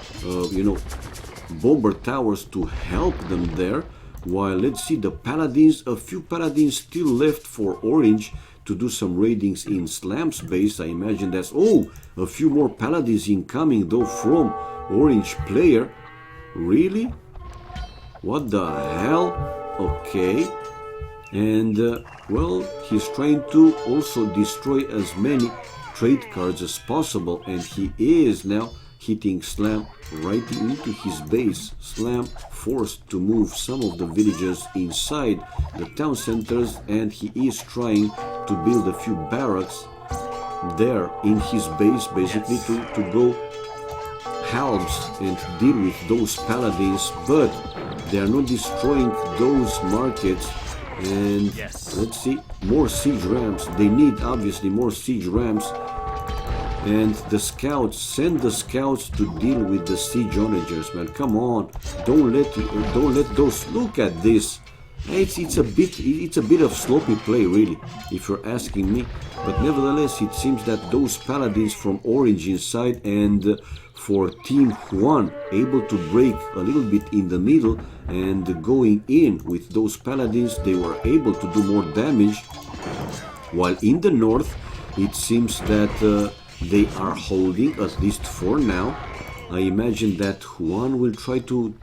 A: bomber towers to help them there. While let's see the paladins, a few paladins still left for orange to do some raidings in Slam's base. I imagine that's, oh, a few more paladins incoming though from orange player. Really? What the hell? Okay. And well, he's trying to also destroy as many trade cards as possible, and he is now hitting Slam right into his base. Slam forced to move some of the villagers inside the town centers, and he is trying to build a few barracks there in his base, basically to go halves and deal with those paladins, but they are not destroying those markets. And let's see, more siege rams. They need obviously more siege rams. And the scouts, send the scouts to deal with the siege onagers, man. Come on, don't let those. Look at this. It's a bit of sloppy play, really, if you're asking me. But nevertheless, it seems that those paladins from orange inside, and for Team Juan, able to break a little bit in the middle and going in with those paladins, they were able to do more damage. While in the north, it seems that they are holding, at least for now. I imagine that Juan will try to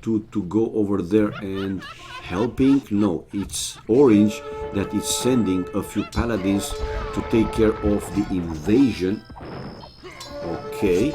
A: go over there and helping. No, it's Orange that is sending a few paladins to take care of the invasion. Okay.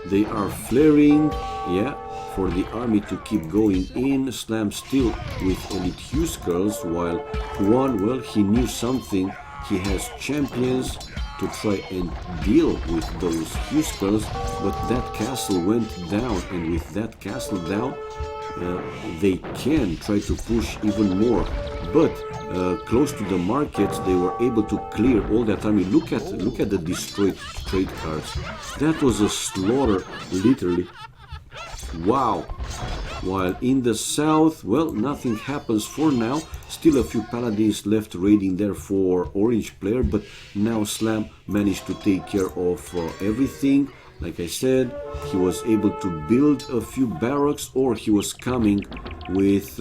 A: They are flaring, yeah, for the army to keep going in. Slam still with elite Huskers, while Juan, well, he knew something. He has champions to try and deal with those Huskers, but that castle went down, and with that castle down, they can try to push even more. But close to the markets, they were able to clear all that army. Look at the destroyed trade cards. That was a slaughter, literally. Wow. While in the south, well, nothing happens for now. Still a few paladins left raiding there for Orange player, but now Slam managed to take care of everything. Like I said, he was able to build a few barracks, or he was coming with...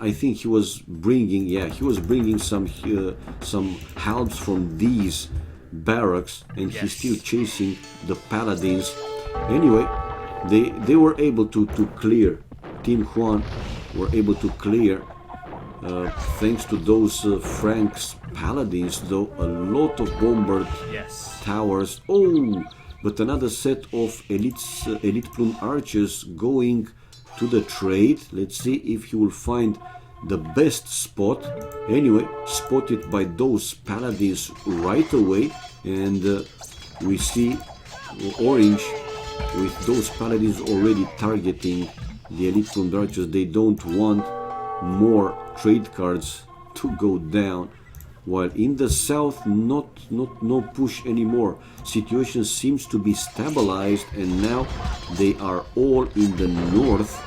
A: I think he was bringing, yeah, he was bringing some helps from these barracks, and he's still chasing the paladins. Anyway, they were able to clear. Team Juan were able to clear thanks to those Franks paladins, though a lot of bombard towers. Oh, but another set of elite plume archers going to the trade. Let's see if he will find the best spot. Anyway, spotted by those paladins right away, and we see Orange with those paladins already targeting the elite plume archers. They don't want more trade cards to go down. While in the south, no push anymore. Situation seems to be stabilized, and now they are all in the north.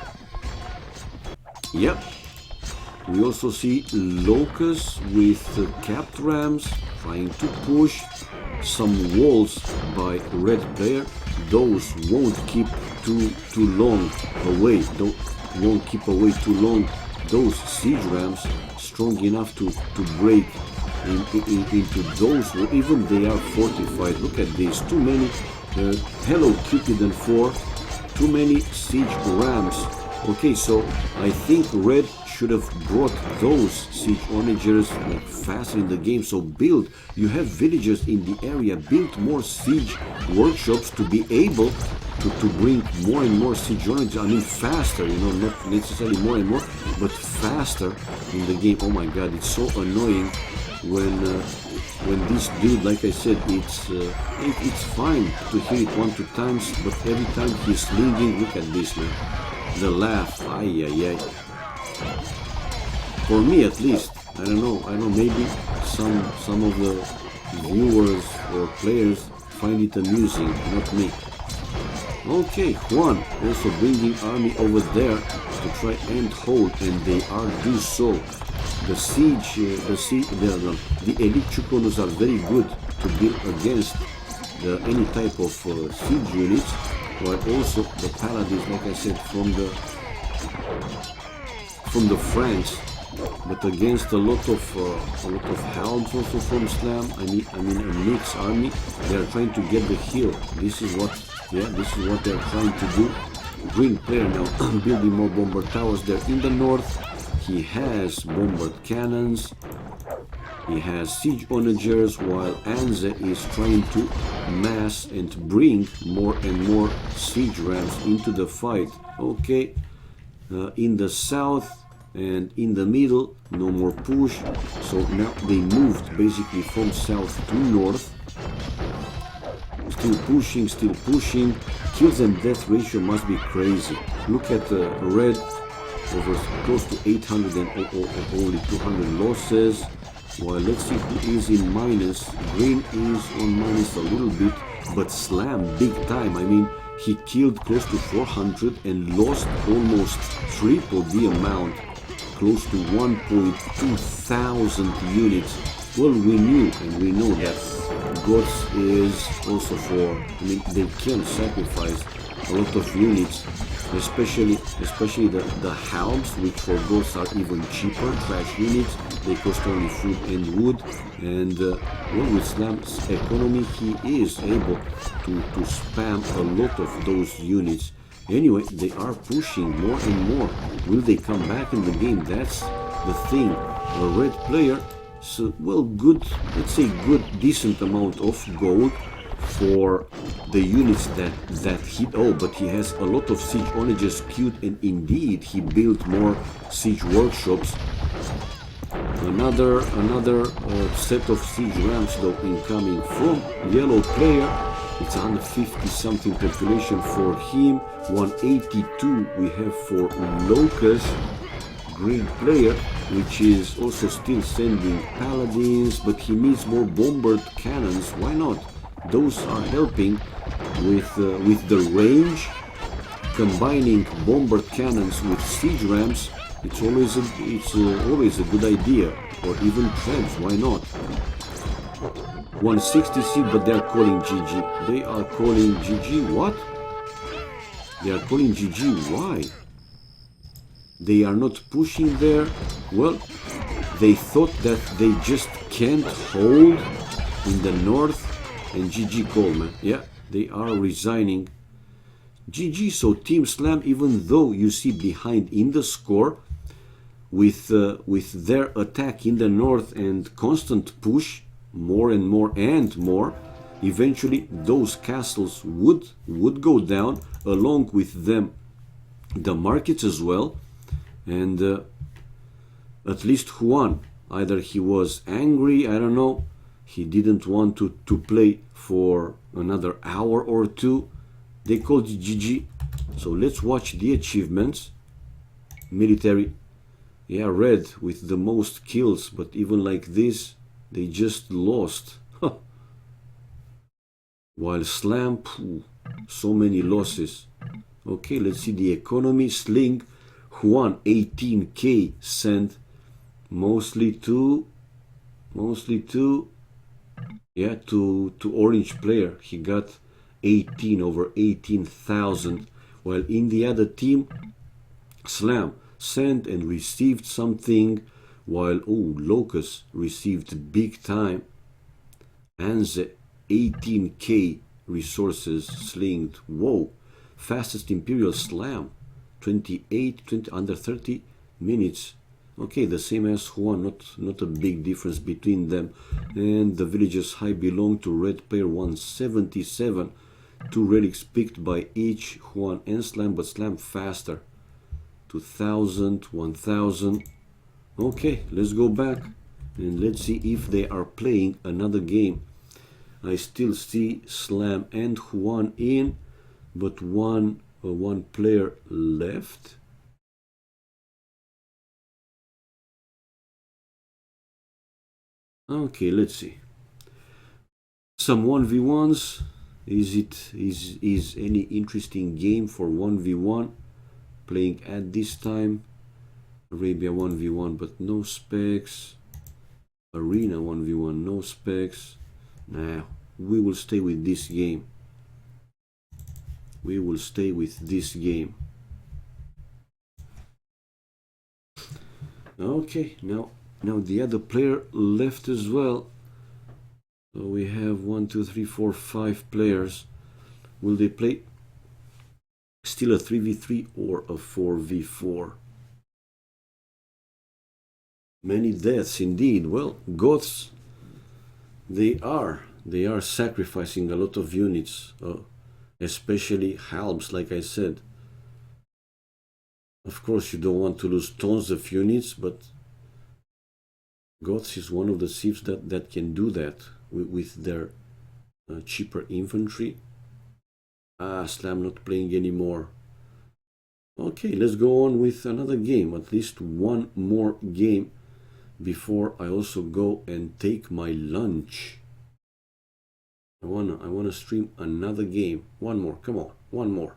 A: Yep. We also see Locusts with capped rams trying to push. Some walls by red player. Those won't keep too long away. Won't keep away too long. Those siege rams strong enough to break into those, even they are fortified. Look at this, too many. Hello Cupid and 4, too many siege rams. Okay, so I think red should have brought those siege onagers like faster in the game. So build, you have villagers in the area, build more siege workshops to be able to bring more and more siege onagers. I mean faster, you know, not necessarily more and more, but faster in the game. Oh my god, it's so annoying when this dude, like I said, it's fine to hear it 1-2 times, but every time he's slinging, look at this, man, the laugh, ay. For me at least, I don't know, maybe some of the viewers or players find it amusing, not me. Okay, Juan also bringing army over there to try and hold, and they are do so. The elite Chukonos are very good to build against any type of siege units, while also the paladins, like I said, from the Franks, but against a lot of helms also from Slam. I mean a mixed army. They are trying to get the hill. This is what they are trying to do. Green player now building more bombard towers there in the north. He has bombard cannons, he has siege onagers, while Anze is trying to mass and bring more and more siege rams into the fight. Okay, in the south and in the middle, no more push, so now they moved basically from south to north. Still pushing. Kills and death ratio must be crazy. Look at red, over close to 800 and only 200 losses. While let's see who is in minus. Green is on minus a little bit, but Slam big time. I mean, he killed close to 400 and lost almost triple the amount, close to 1.2 thousand units. Well, we knew and we know that Gods is also for, I mean, they can sacrifice a lot of units especially the helms, which for both are even cheaper. Trash units, they cost only food and wood, and well, with Slam's economy, he is able to spam a lot of those units. Anyway, they are pushing more and more. Will they come back in the game? That's the thing. A red player, so well, good, let's say good, decent amount of gold for the units that he, oh, but he has a lot of siege onages queued, and indeed he built more siege workshops. Another set of siege ramps though incoming from yellow player. It's 150 something population for him, 182 we have for Locust. Green player, which is also still sending paladins, but he needs more bombard cannons. Why not? Those are helping with the range. Combining bombard cannons with siege rams, it's always a good idea. Or even treads, why not? 160 but they're calling GG. They are calling GG. What? They are calling GG. Why? They are not pushing there. Well, they thought that they just can't hold in the north, and GG Coleman. Yeah, they are resigning. GG. So Team Slam, even though you see behind in the score with their attack in the north and constant push, more and more and more, eventually those castles would go down, along with them the markets as well. And at least Juan, either he was angry, I don't know, he didn't want to play for another hour or two. They called it GG. So let's watch the achievements. Military, yeah, red with the most kills, but even like this, they just lost. While Slam, so many losses. Okay, let's see the economy. Sling, Juan 18k sent mostly to yeah, to orange player. He got 18 over 18,000, while in the other team Slam sent and received something, while Locust received big time. Anze 18k resources slinged. Whoa, fastest Imperial Slam 20 under 30 minutes. Okay, the same as Juan, not a big difference between them. And the villagers high belong to red player 177. 2 relics picked by each Juan and Slam, but Slam faster. 2000, 1000. Okay, let's go back and let's see if they are playing another game. I still see Slam and Juan in, but one player left. Okay, let's see. Some 1v1s. Is any interesting game for 1v1 playing at this time? Arabia 1v1 but no specs. Arena 1v1 no specs. Nah, we will stay with this game. We will stay with this game. Okay, now the other player left as well. So we have 1, 2, 3, 4, 5 players. Will they play still a 3v3 or a 4v4? Many deaths indeed. Well, Goths, they are sacrificing a lot of units, especially halbs, like I said. Of course, you don't want to lose tons of units, but Goths is one of the civs that can do that with their cheaper infantry. Slam not playing anymore. Okay, let's go on with another game, at least one more game before I also go and take my lunch. I wanna stream another game. One more, come on, one more.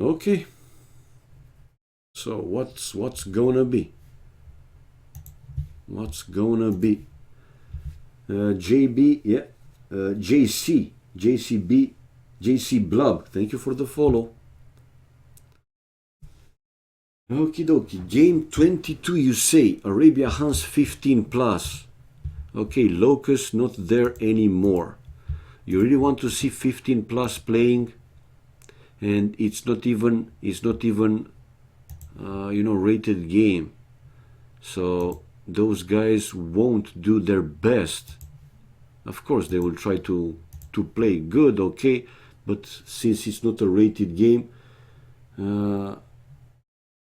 A: Okay. So what's gonna be? What's gonna be? JB, yeah. JCB, JC Blub. Thank you for the follow. Okie dokie. Game 22, you say. Arabia Hans 15 plus. Okay, Locust not there anymore. You really want to see 15 plus playing, and it's not even rated game. So those guys won't do their best. Of course, they will try to play good, okay, but since it's not a rated game,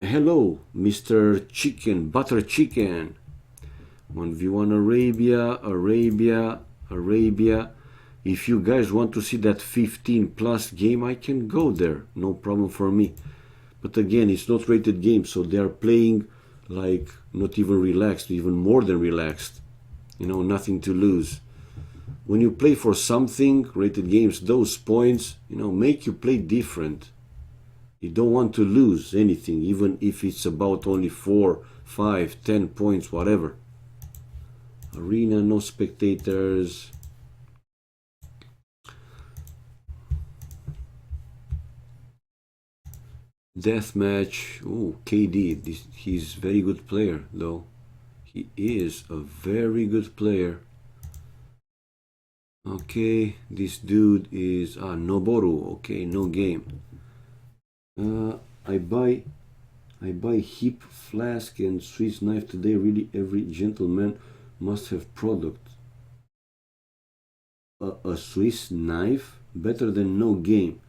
A: hello, Mr. Chicken, Butter Chicken. 1v1 Arabia. If you guys want to see that 15 plus game, I can go there. No problem for me. But again, it's not rated game, so they are playing like not even relaxed, even more than relaxed. Nothing to lose. When you play for something, rated games, those points, make you play different. You don't want to lose anything, even if it's about only 4, 5, 10 points, whatever. Arena, no spectators. Deathmatch. Oh, KD. He's very good player, though. He is a very good player. Okay, this dude is Noboru. Okay, no game. I buy hip flask and Swiss knife today. Really, every gentleman must have product. A Swiss knife, better than no game.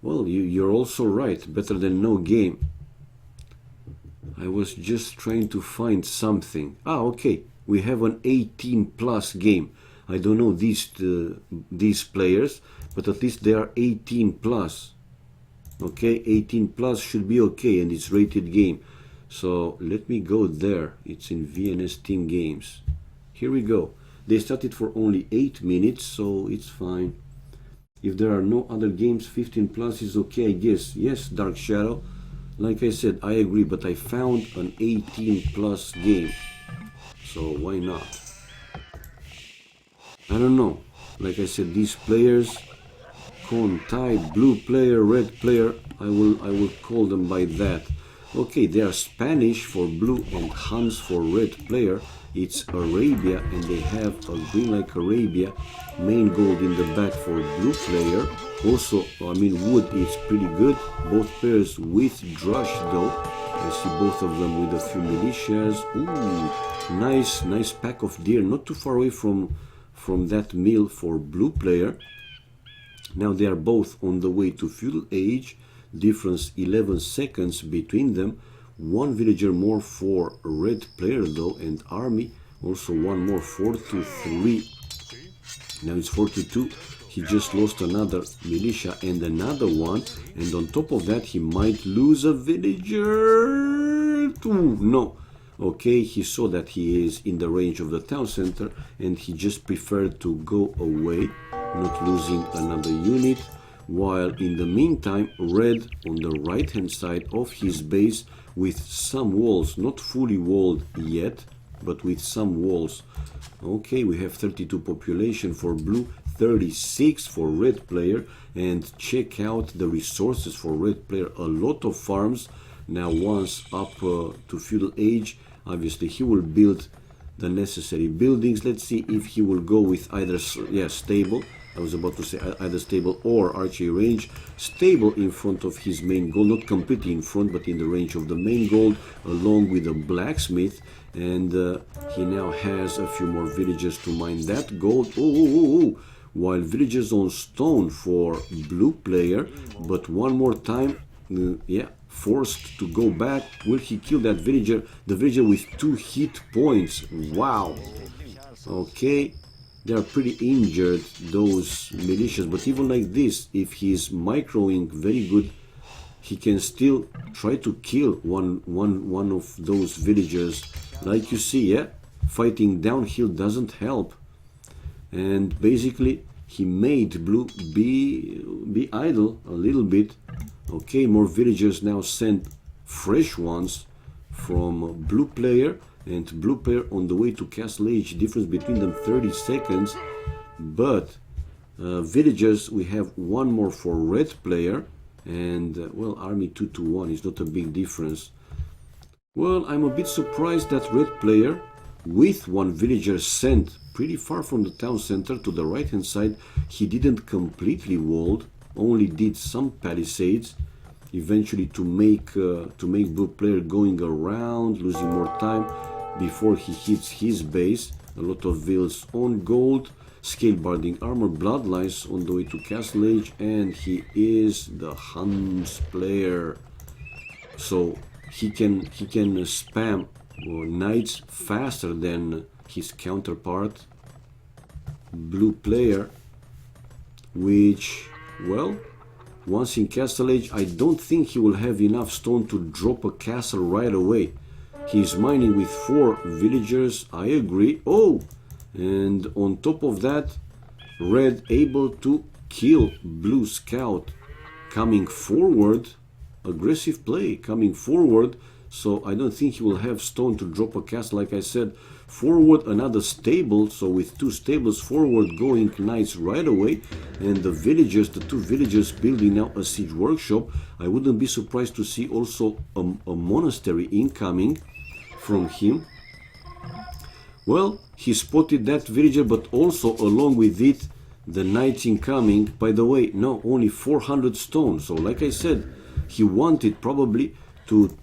A: Well, you're also right. Better than no game. I was just trying to find something. Okay. We have an 18 plus game. I don't know these players, but at least they are 18 plus. Okay, 18 plus should be okay, and it's rated game. So let me go there. It's in VNS Team Games. Here we go. They started for only 8 minutes, so it's fine. If there are no other games, 15 plus is okay, I guess. Yes, Dark Shadow. Like I said, I agree, but I found an 18 plus game. So why not? I don't know. Like I said, these players, Con, type, blue player, red player, I will call them by that. Okay, they are Spanish for blue and Hans for red player. It's Arabia, and they have a green like Arabia, main gold in the back for blue player. Also, wood is pretty good. Both pairs with drush though. I see both of them with a few militias. Ooh, nice pack of deer, not too far away from that mill for blue player. Now they are both on the way to feudal age. Difference 11 seconds between them. One villager more for red player though, and army. Also one more, 4-3. Now it's 4-2. He just lost another militia and another one. And on top of that, he might lose a villager. Ooh, no. Okay, he saw that he is in the range of the town center, and he just preferred to go away, not losing another unit. While in the meantime, red on the right hand side of his base with some walls, not fully walled yet, but with some walls. Okay, we have 32 population for blue, 36 for red player, and check out the resources for red player. A lot of farms. Now once up to feudal age, obviously he will build the necessary buildings. Let's see if he will go with either stable. I was about to say either stable or archery range. Stable in front of his main gold, not completely in front, but in the range of the main gold, along with a blacksmith. And he now has a few more villagers to mine that gold. Oh. While villagers on stone for blue player, but one more time, forced to go back. Will he kill that villager? The villager with 2 hit points. Wow. Okay. They are pretty injured, those militias, but even like this, if he's microing very good, he can still try to kill one of those villagers. Like you see, fighting downhill doesn't help. And basically, he made blue be idle a little bit. Okay, more villagers now send fresh ones from blue player, and blue player on the way to Castle Age. Difference between them 30 seconds. But villagers, we have one more for red player, and well, army 2-1 is not a big difference. Well, I'm a bit surprised that red player with one villager sent pretty far from the town center to the right hand side, he didn't completely walled, only did some palisades, eventually to make blue player going around, losing more time before he hits his base. A lot of vills on gold, scale barding armor, bloodlines on the way to Castle Age, and he is the Hans player, so he can spam knights faster than his counterpart blue player, which, well, once in Castle Age, I don't think he will have enough stone to drop a castle right away. He's mining with 4 villagers, I agree. Oh, and on top of that, red able to kill blue scout coming forward. Aggressive play coming forward, so I don't think he will have stone to drop a castle. Like I said, forward another stable, so with 2 stables forward going knights right away, and the villagers, the 2 villagers building now a siege workshop. I wouldn't be surprised to see also a monastery incoming from him. Well, he spotted that villager, but also along with it the knights incoming. By the way, no, only 400 stone, so like I said, he wanted probably to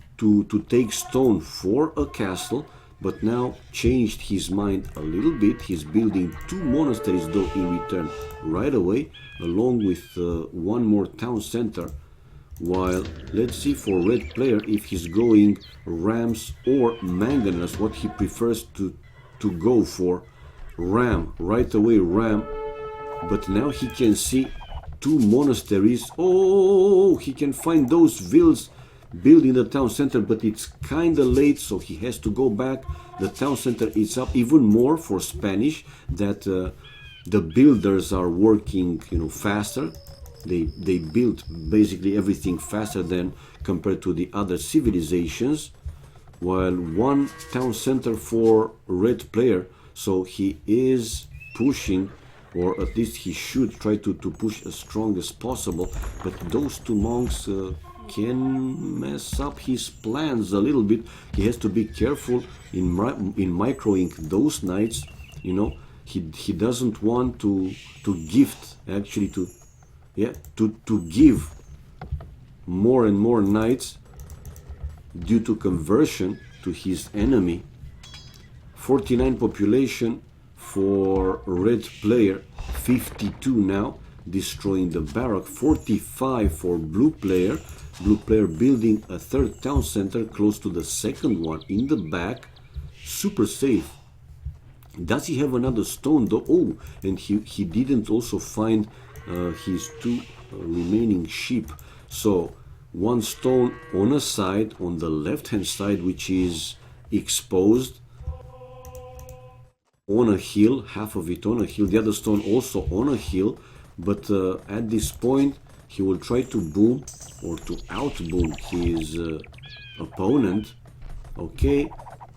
A: take stone for a castle, but now changed his mind a little bit. He's building 2 monasteries though in return right away, along with one more town center. While let's see for red player if he's going rams or manganese, what he prefers to go for. Ram, right away ram, but now he can see 2 monasteries. Oh, he can find those vills built in the town center, but it's kind of late, so he has to go back. The town center is up even more for Spanish, that the builders are working, faster. They build basically everything faster than compared to the other civilizations. While one town center for red player, so he is pushing, or at least he should try to push as strong as possible, but those 2 monks can mess up his plans a little bit. He has to be careful in microing those knights. He doesn't want to gift, actually to give more and more knights due to conversion to his enemy. 49 population for red player, 52 now, destroying the barrack, 45 for blue player. Blue player building a 3rd town center close to the 2nd one in the back. Super safe. Does he have another stone though? Oh, and he didn't also find his 2 remaining sheep. So 1 stone on a side, on the left hand side, which is exposed on a hill, half of it on a hill, the other stone also on a hill. But at this point he will try to boom or to outboom his opponent. Okay,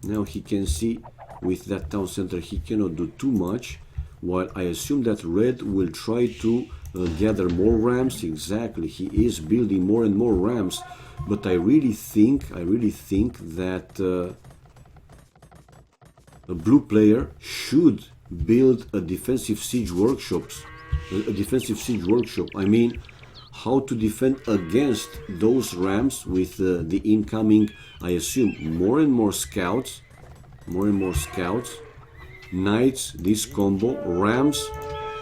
A: now he can see with that town center he cannot do too much, while I assume that red will try to gather more rams. Exactly, he is building more and more rams, but I really think that a blue player should build a defensive siege workshop. I mean, how to defend against those rams with the incoming, I assume, more and more scouts, knights, this combo, rams.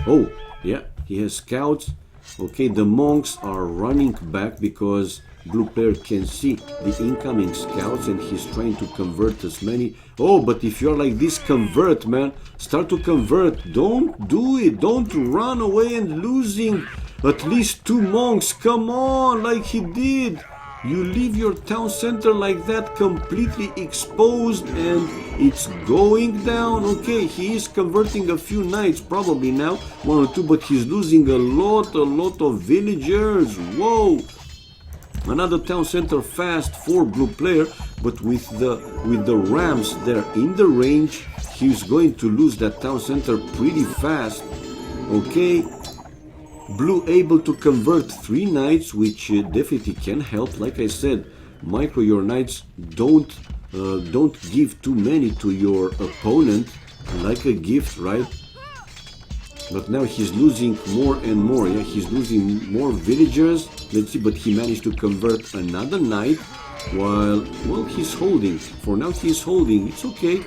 A: Oh, yeah, he has scouts. Okay, the monks are running back because blue player can see the incoming scouts and he's trying to convert as many. Oh, but if you're like this, convert, man. Start to convert. Don't do it. Don't run away and losing at least 2 monks. Come on, like he did. You leave your town center like that completely exposed and it's going down. Okay, he is converting a few knights probably now, 1 or 2, but he's losing a lot of villagers. Whoa. Another town center fast for blue player, but with the rams there in the range, he's going to lose that town center pretty fast. Okay, blue able to convert 3 knights, which definitely can help. Like I said, micro your knights, don't give too many to your opponent like a gift, right? But now he's losing more and more. Yeah, he's losing more villagers. Let's see, but he managed to convert another knight while, well, he's holding. For now he's holding. It's okay.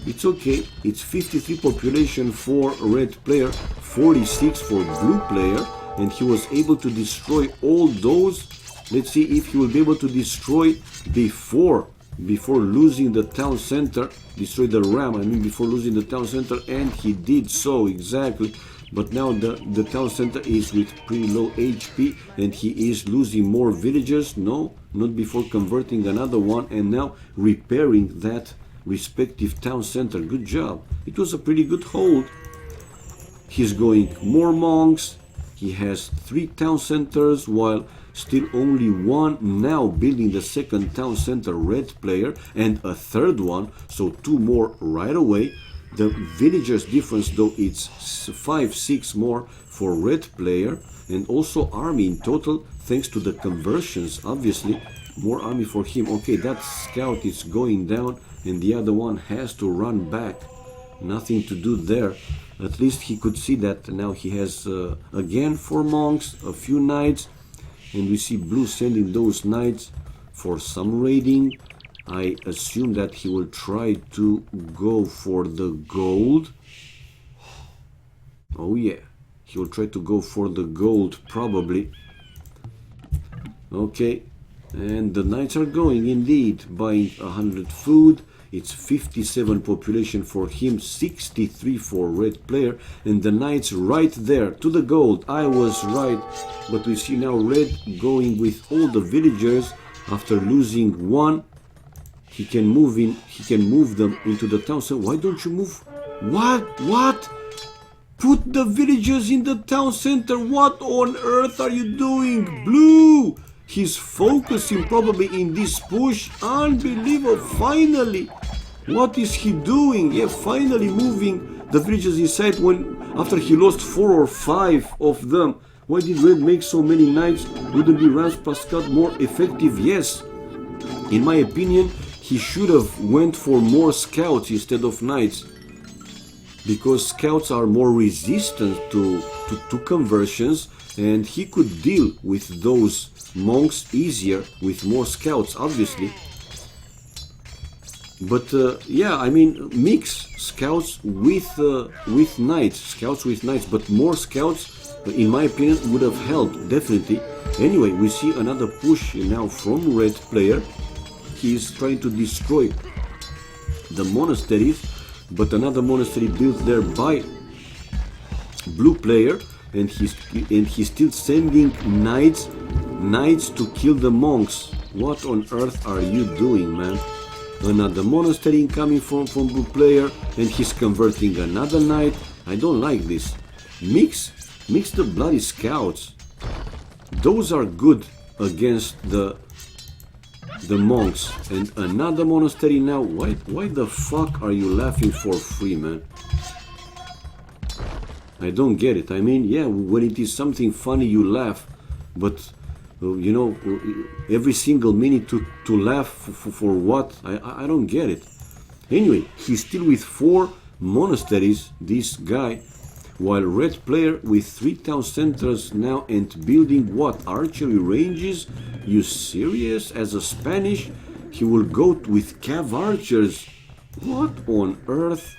A: It's okay. It's 53 population for red player, 46 for blue player, and he was able to destroy all those. Let's see if he will be able to destroy before losing the town center, destroy the ram, before losing the town center, and he did so, exactly. But now the town center is with pretty low HP, and he is losing more villagers. No, not before converting another one, and now repairing that respective town center. Good job. It was a pretty good hold. He's going more monks. He has 3 town centers, while still only 1 now building the second town center, red player, and a third one, so 2 more right away. The villagers difference though, it's 5-6 more for red player, and also army in total, thanks to the conversions, obviously, more army for him. Okay, that scout is going down, and the other one has to run back. Nothing to do there. At least he could see that now he has again 4 monks, a few knights, and we see blue sending those knights for some raiding. I assume that he will try to go for the gold. Oh yeah, he will try to go for the gold probably. Okay, and the knights are going indeed, buying 100 food. It's 57 population for him, 63 for red player, and the knights right there to the gold. I was right, but we see now red going with all the villagers after losing 1. He can move in. He can move them into the town center. Why don't you move? What? Put the villagers in the town center. What on earth are you doing, blue? He's focusing probably in this push. Unbelievable. Finally. What is he doing? Yeah, finally moving the villagers inside after he lost 4 or 5 of them. Why did red make so many knights? Wouldn't be rams plus scout more effective? Yes. In my opinion, he should have went for more scouts instead of knights, because scouts are more resistant to conversions, and he could deal with those monks easier with more scouts, obviously. But yeah, mix scouts with knights, but more scouts, in my opinion, would have helped definitely. Anyway, we see another push now from red player. He is trying to destroy the monasteries, but another monastery built there by blue player, and he's still sending knights to kill the monks. What on earth are you doing, man? Another monastery incoming from blue player, and he's converting another knight. I don't like this. Mix the bloody scouts. Those are good against the monks. And another monastery now. Why the fuck are you laughing for free, man? I don't get it. Yeah, when it is something funny you laugh, but you know, every single minute to laugh for what? I don't get it. Anyway, he's still with 4 monasteries, this guy, while red player with 3 town centers now and building what? Archery ranges? You serious? As a Spanish, he will go with cav archers. What on earth?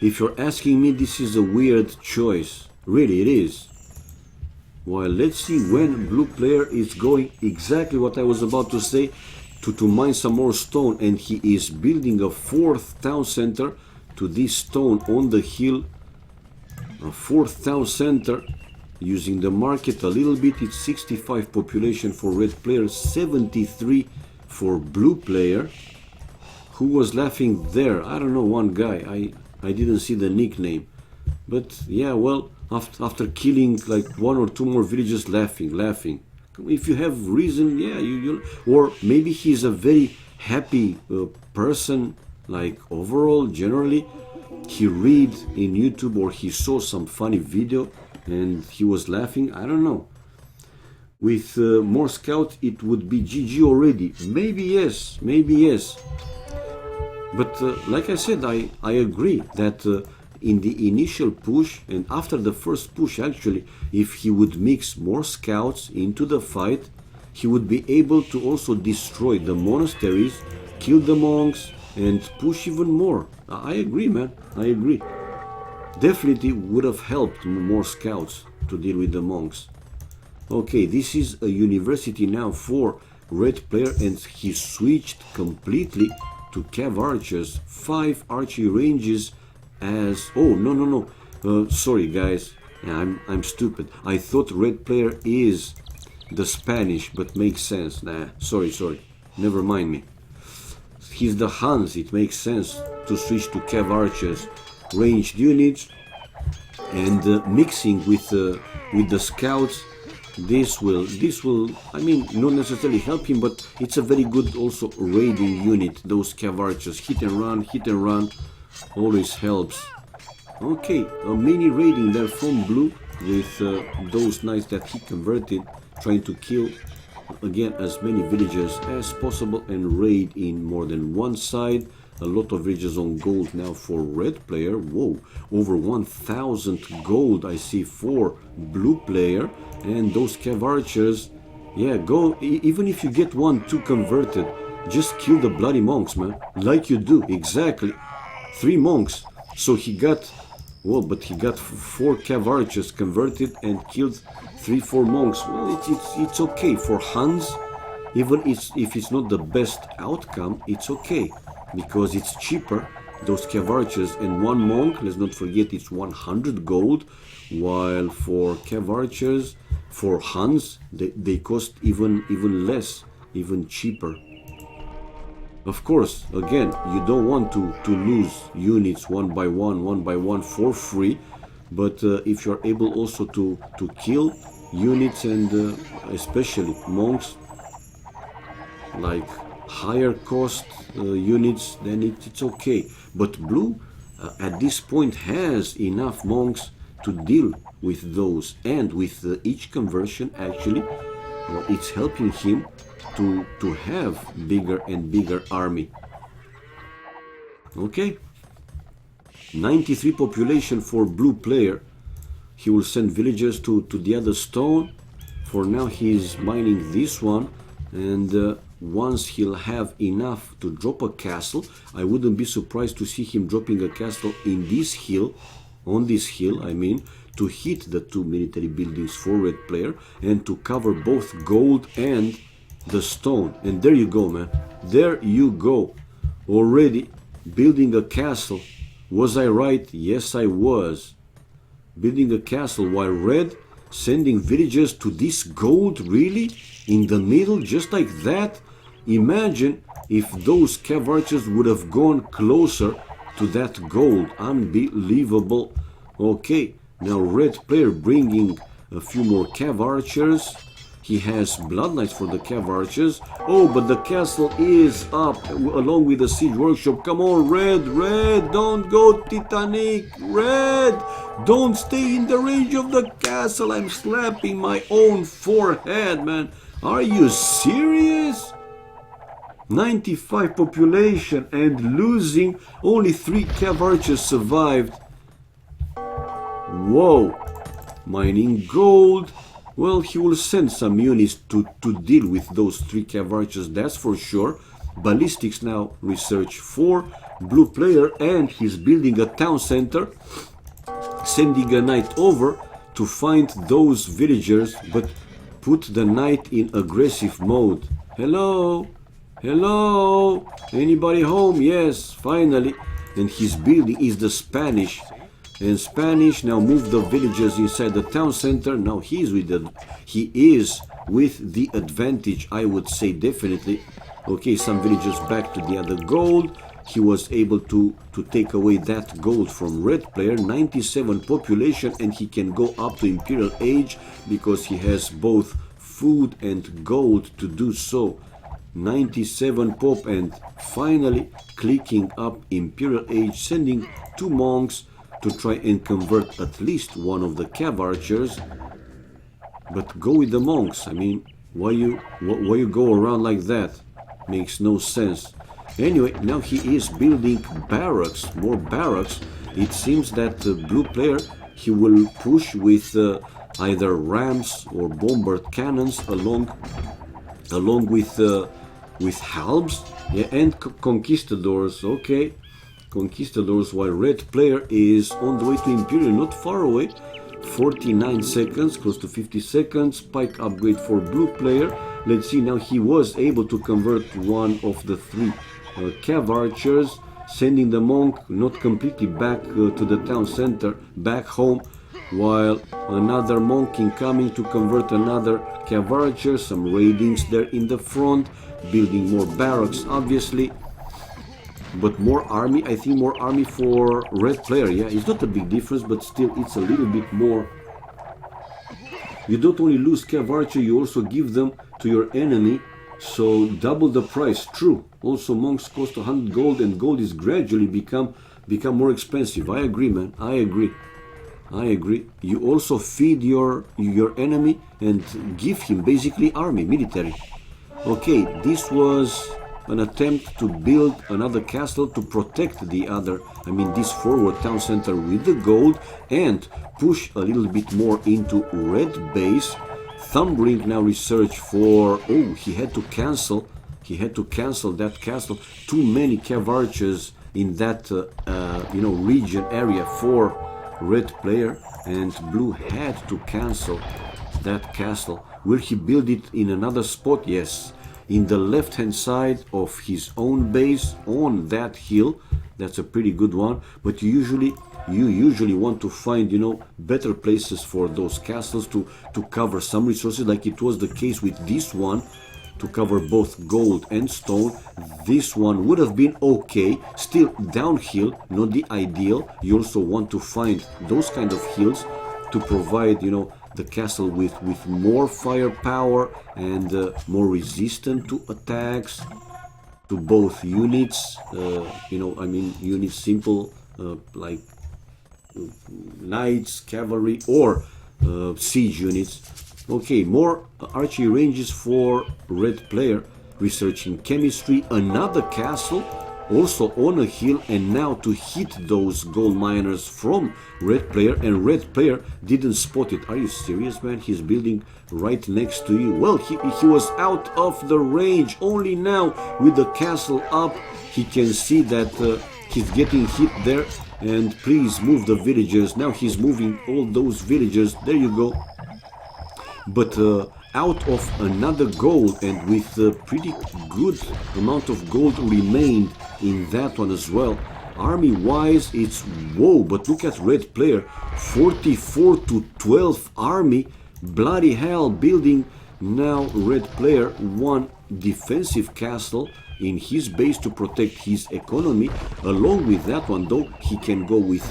A: If you're asking me, this is a weird choice. Really, it is. Well, let's see when blue player is going, exactly what I was about to say, to mine some more stone, and he is building a 4th town center to this stone on the hill. A 4th town center, using the market a little bit. It's 65 population for red player, 73 for blue player. Who was laughing there? I don't know, one guy. I didn't see the nickname. But yeah, well, after killing like one or two more villagers, laughing. If you have reason, yeah, you or maybe he's a very happy person, like overall, generally. He read in YouTube or he saw some funny video and he was laughing. I don't know. With more scouts, it would be GG already. Maybe yes. But like I said, I agree that in the initial push and after the first push, actually, if he would mix more scouts into the fight, he would be able to also destroy the monasteries, kill the monks, and push even more. I agree, man. I agree. Definitely would have helped more scouts to deal with the monks. Okay, this is a university now for red player, and he switched completely to cav archers. 5 archery ranges as... Oh, no. Sorry, guys. Yeah, I'm stupid. I thought red player is the Spanish, but makes sense. Nah, sorry. Never mind me. He's the Hans. It makes sense to switch to cav archers. Ranged units and mixing with the scouts. This will, I mean, not necessarily help him, but it's a very good also raiding unit. Those cav archers, hit and run, always helps. Okay, a mini raiding there from blue with those knights that he converted, trying to kill again as many villagers as possible and raid in more than one side. A lot of villagers on gold now for red player. Whoa, over 1,000 gold I see for blue player. And those cav archers, yeah, go, even if you get 1-2 converted, just kill the bloody monks, man, like you do. Exactly, 3 monks. So he got, well, but he got 4 cav archers converted and killed 3-4 monks. Well, it's okay for Hans. Even if it's not the best outcome, it's okay because it's cheaper. Those cav archers and 1 monk, let's not forget, it's 100 gold, while for cav archers, for Hans, they cost even less, even cheaper. Of course, again, you don't want to lose units one by one for free, but if you're able also to kill units and especially monks, like higher cost units, then it's okay. But blue at this point has enough monks to deal with those, and with each conversion actually, well, it's helping him to have bigger and bigger army. Okay, 93 population for blue player. He will send villagers to the other stone. For now he is mining this one, and once he'll have enough to drop a castle, I wouldn't be surprised to see him dropping a castle in this hill, on this hill I mean, to hit the 2 military buildings for red player and to cover both gold and the stone. And there you go, man, there you go, already building a castle. Was I right? Yes, I was. Building a castle while red sending villagers to this gold, really, in the middle, just like that. Imagine if those cav archers would have gone closer to that gold. Unbelievable. Okay, now red player bringing a few more cav archers. He has blood knights for the cav archers. Oh, but the castle is up along with the siege workshop. Come on, red, don't go Titanic. Red, don't stay in the range of the castle. I'm slapping my own forehead, man. Are you serious? 95 population and losing. Only 3 cav archers survived. Whoa. Mining gold. Well, he will send some units to deal with those 3 cav archers, that's for sure. Ballistics now research for blue player, and he's building a town center, sending a knight over to find those villagers, but put the knight in aggressive mode. Hello? Hello? Anybody home? Yes, finally. And his building is the Spanish. And Spanish now move the villagers inside the town center. Now he is with the advantage, I would say, definitely. Okay, some villagers back to the other gold. he was able to take away that gold from red player. 97 population, and he can go up to Imperial Age because he has both food and gold to do so. 97 pop, and finally clicking up Imperial Age, sending 2 monks to try and convert at least one of the cav archers. But go with the monks. I mean, why you go around like that? Makes no sense. Anyway, now he is building barracks, more barracks. It seems that blue player, he will push with either rams or bombard cannons along with halbs, yeah, and conquistadors. Okay, conquistadors, while red player is on the way to Imperial, not far away. 49 seconds, close to 50 seconds. Pike upgrade for blue player. Let's see, now he was able to convert one of the 3 cav archers, sending the monk not completely back to the town center, back home, while another monk incoming to convert another cav archer. Some raidings there in the front, building more barracks obviously, but more army. I think more army for red player. Yeah, it's not a big difference, but still it's a little bit more. You don't only lose cav archer, you also give them to your enemy, so double the price. True. Also monks cost 100 gold, and gold is gradually become more expensive. I agree, man. I agree. You also feed your enemy and give him basically army, military. Okay, this was an attempt to build another castle to protect the other, I mean this forward town center with the gold, and push a little bit more into red base. Thumbring now research for, oh, he had to cancel that castle. Too many cav archers in that region area for red player, and blue had to cancel that castle. Will he build it in another spot? Yes, in the left hand side of his own base on that hill. That's a pretty good one, but you usually want to find, better places for those castles to cover some resources, like it was the case with this one, to cover both gold and stone. This one would have been okay, still downhill, not the ideal. You also want to find those kind of hills to provide, the castle with more firepower and more resistant to attacks, to both units, units simple, like knights, cavalry, or siege units. Okay, more archery ranges for red player, researching chemistry, another castle, also on a hill, and now to hit those gold miners from red player, and red player didn't spot it. Are you serious, man? He's building right next to you. Well, he was out of the range. Only now with the castle up he can see that he's getting hit there, and please move the villagers. Now he's moving all those villagers. There you go. But out of another gold, and with a pretty good amount of gold remained in that one as well. Army wise, it's whoa, but look at red player, 44 to 12 army. Bloody hell, building now red player one defensive castle in his base to protect his economy. Along with that one though, he can go with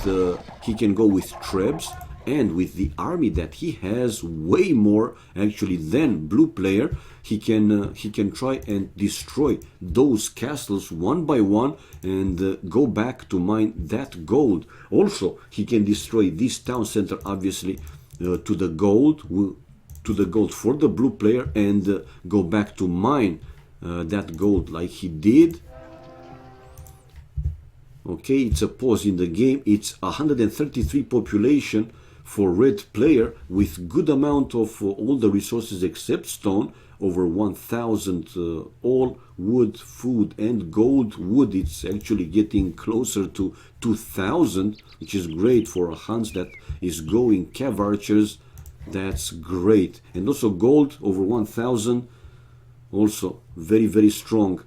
A: trebs, and with the army that he has, way more actually than blue player, he can try and destroy those castles one by one and go back to mine that gold. Also, he can destroy this town center, obviously, to the gold for the blue player, and go back to mine that gold like he did. Okay, it's a pause in the game. It's 133 population for red player, with good amount of all the resources except stone, over 1000 all wood, food and gold. Wood, it's actually getting closer to 2000, which is great for a Hans that is going cav archers. That's great. And also gold over 1000, also very, very strong.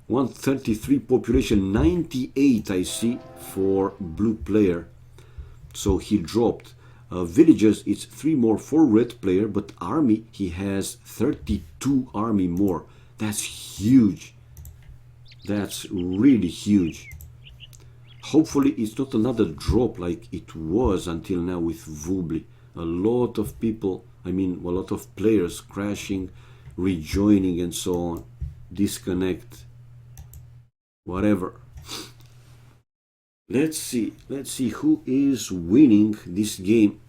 A: 133 population, 98 I see for blue player. So he dropped. Villagers, it's 3 more for red player, but army, he has 32 army more. That's huge. That's really huge. Hopefully it's not another drop like it was until now with Vubli. A lot of people, I mean a lot of players crashing, rejoining and so on. Disconnect. Whatever. Let's see who is winning this game.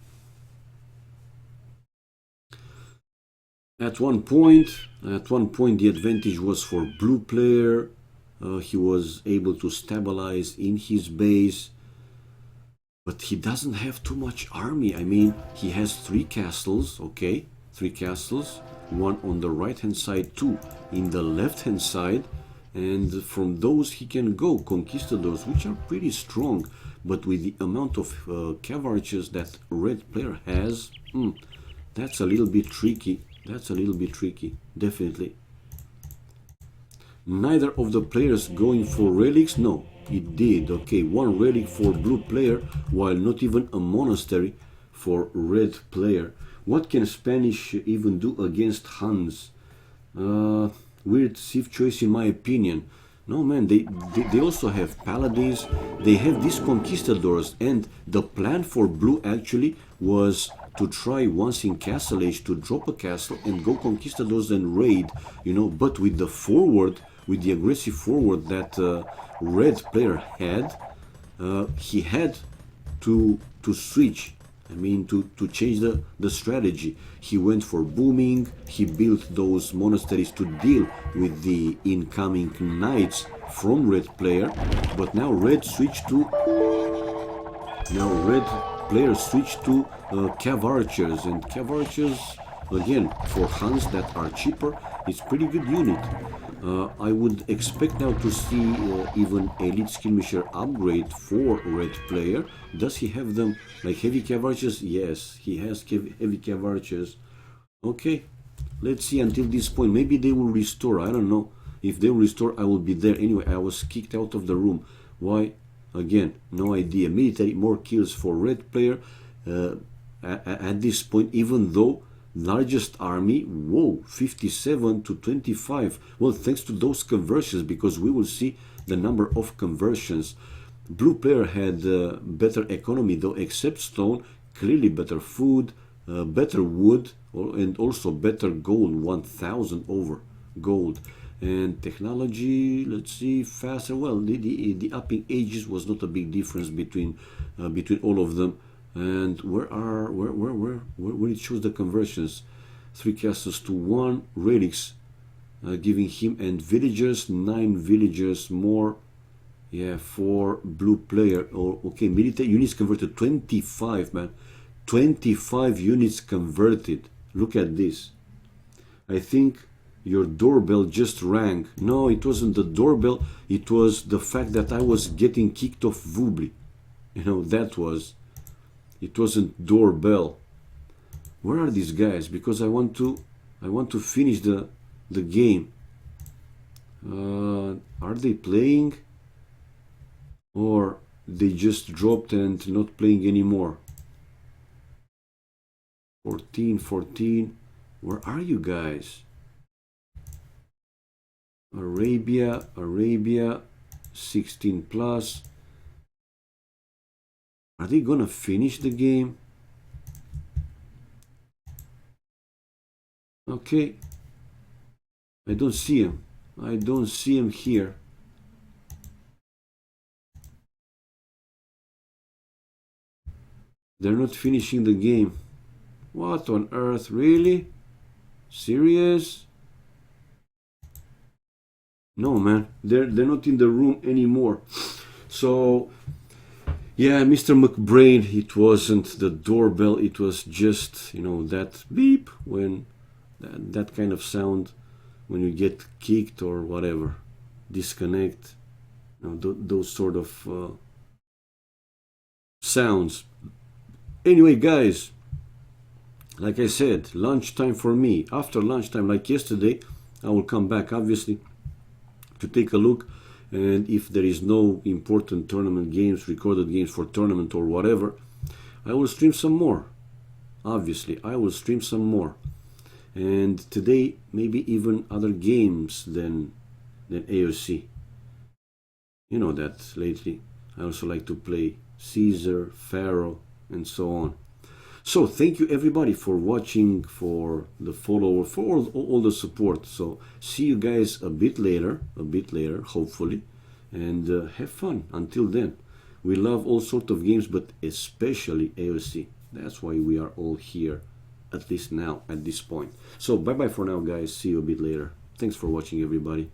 A: At one point the advantage was for blue player. He was able to stabilize in his base, but he doesn't have too much army. I mean, he has 3 castles, okay, 3 castles, one on the right hand side, 2 in the left hand side, and from those he can go conquistadors, which are pretty strong. But with the amount of cavalries that red player has, that's a little bit tricky. That's a little bit tricky, definitely. Neither of the players going for relics? No, it did. Okay, 1 relic for blue player, while not even a monastery for red player. What can Spanish even do against Huns? Weird safe choice in my opinion. No man, they also have paladins, they have these conquistadors, and the plan for blue actually was to try once in Castle Age to drop a castle and go conquistadors and raid, you know, but with the forward, with the aggressive forward that red player had, he had to switch. I mean, to change the strategy. He went for booming, he built those monasteries to deal with the incoming knights from red player, but now red player switched to cav archers, and cav archers, again, for Huns that are cheaper, it's pretty good unit. I would expect now to see even elite skirmisher upgrade for red player. Does he have them like heavy cav archers? Yes, he has heavy cav archers. Okay, let's see until this point. Maybe they will restore. I don't know. If they will restore, I will be there. Anyway, I was kicked out of the room. Why? Again, no idea. Military, more kills for red player at this point, even though largest army, whoa, 57 to 25. Well, thanks to those conversions, because we will see the number of conversions. Blue player had better economy though, except stone, clearly better food, better wood, and also better gold, 1000 over gold. And technology, let's see, faster. Well, the upping ages was not a big difference between all of them. And where it shows the conversions, 3 castles to 1 relics, giving him, and villagers, 9 villagers more. Yeah, for blue player. Or okay, military units converted, 25, man, 25 units converted. Look at this. I think your doorbell just rang. No, it wasn't the doorbell. It was the fact that I was getting kicked off Vubli. You know, that was. It wasn't doorbell. Where are these guys? Because I want to finish the game. Are they playing? Or they just dropped and not playing anymore? 14. Where are you guys? Arabia, 16 plus. Are they gonna finish the game? Okay. I don't see him. I don't see him here. They're not finishing the game. What on earth? Really? Serious? No, man. They're not in the room anymore. So yeah, Mr. McBrain, it wasn't the doorbell, it was just, you know, that beep, when that kind of sound when you get kicked or whatever, disconnect, you know, those sort of sounds. Anyway, guys, like I said, lunchtime for me. After lunchtime, like yesterday, I will come back, obviously, to take a look. And if there is no important tournament games, recorded games for tournament or whatever, I will stream some more. Obviously, I will stream some more. And today, maybe even other games than AoC. You know that lately I also like to play Caesar, Pharaoh, and so on. So thank you everybody for watching, for the follow, for all the support. So see you guys a bit later, hopefully, and have fun. Until then, we love all sorts of games, but especially AoC. That's why we are all here, at least now, at this point. So bye bye for now, guys. See you a bit later. Thanks for watching, everybody.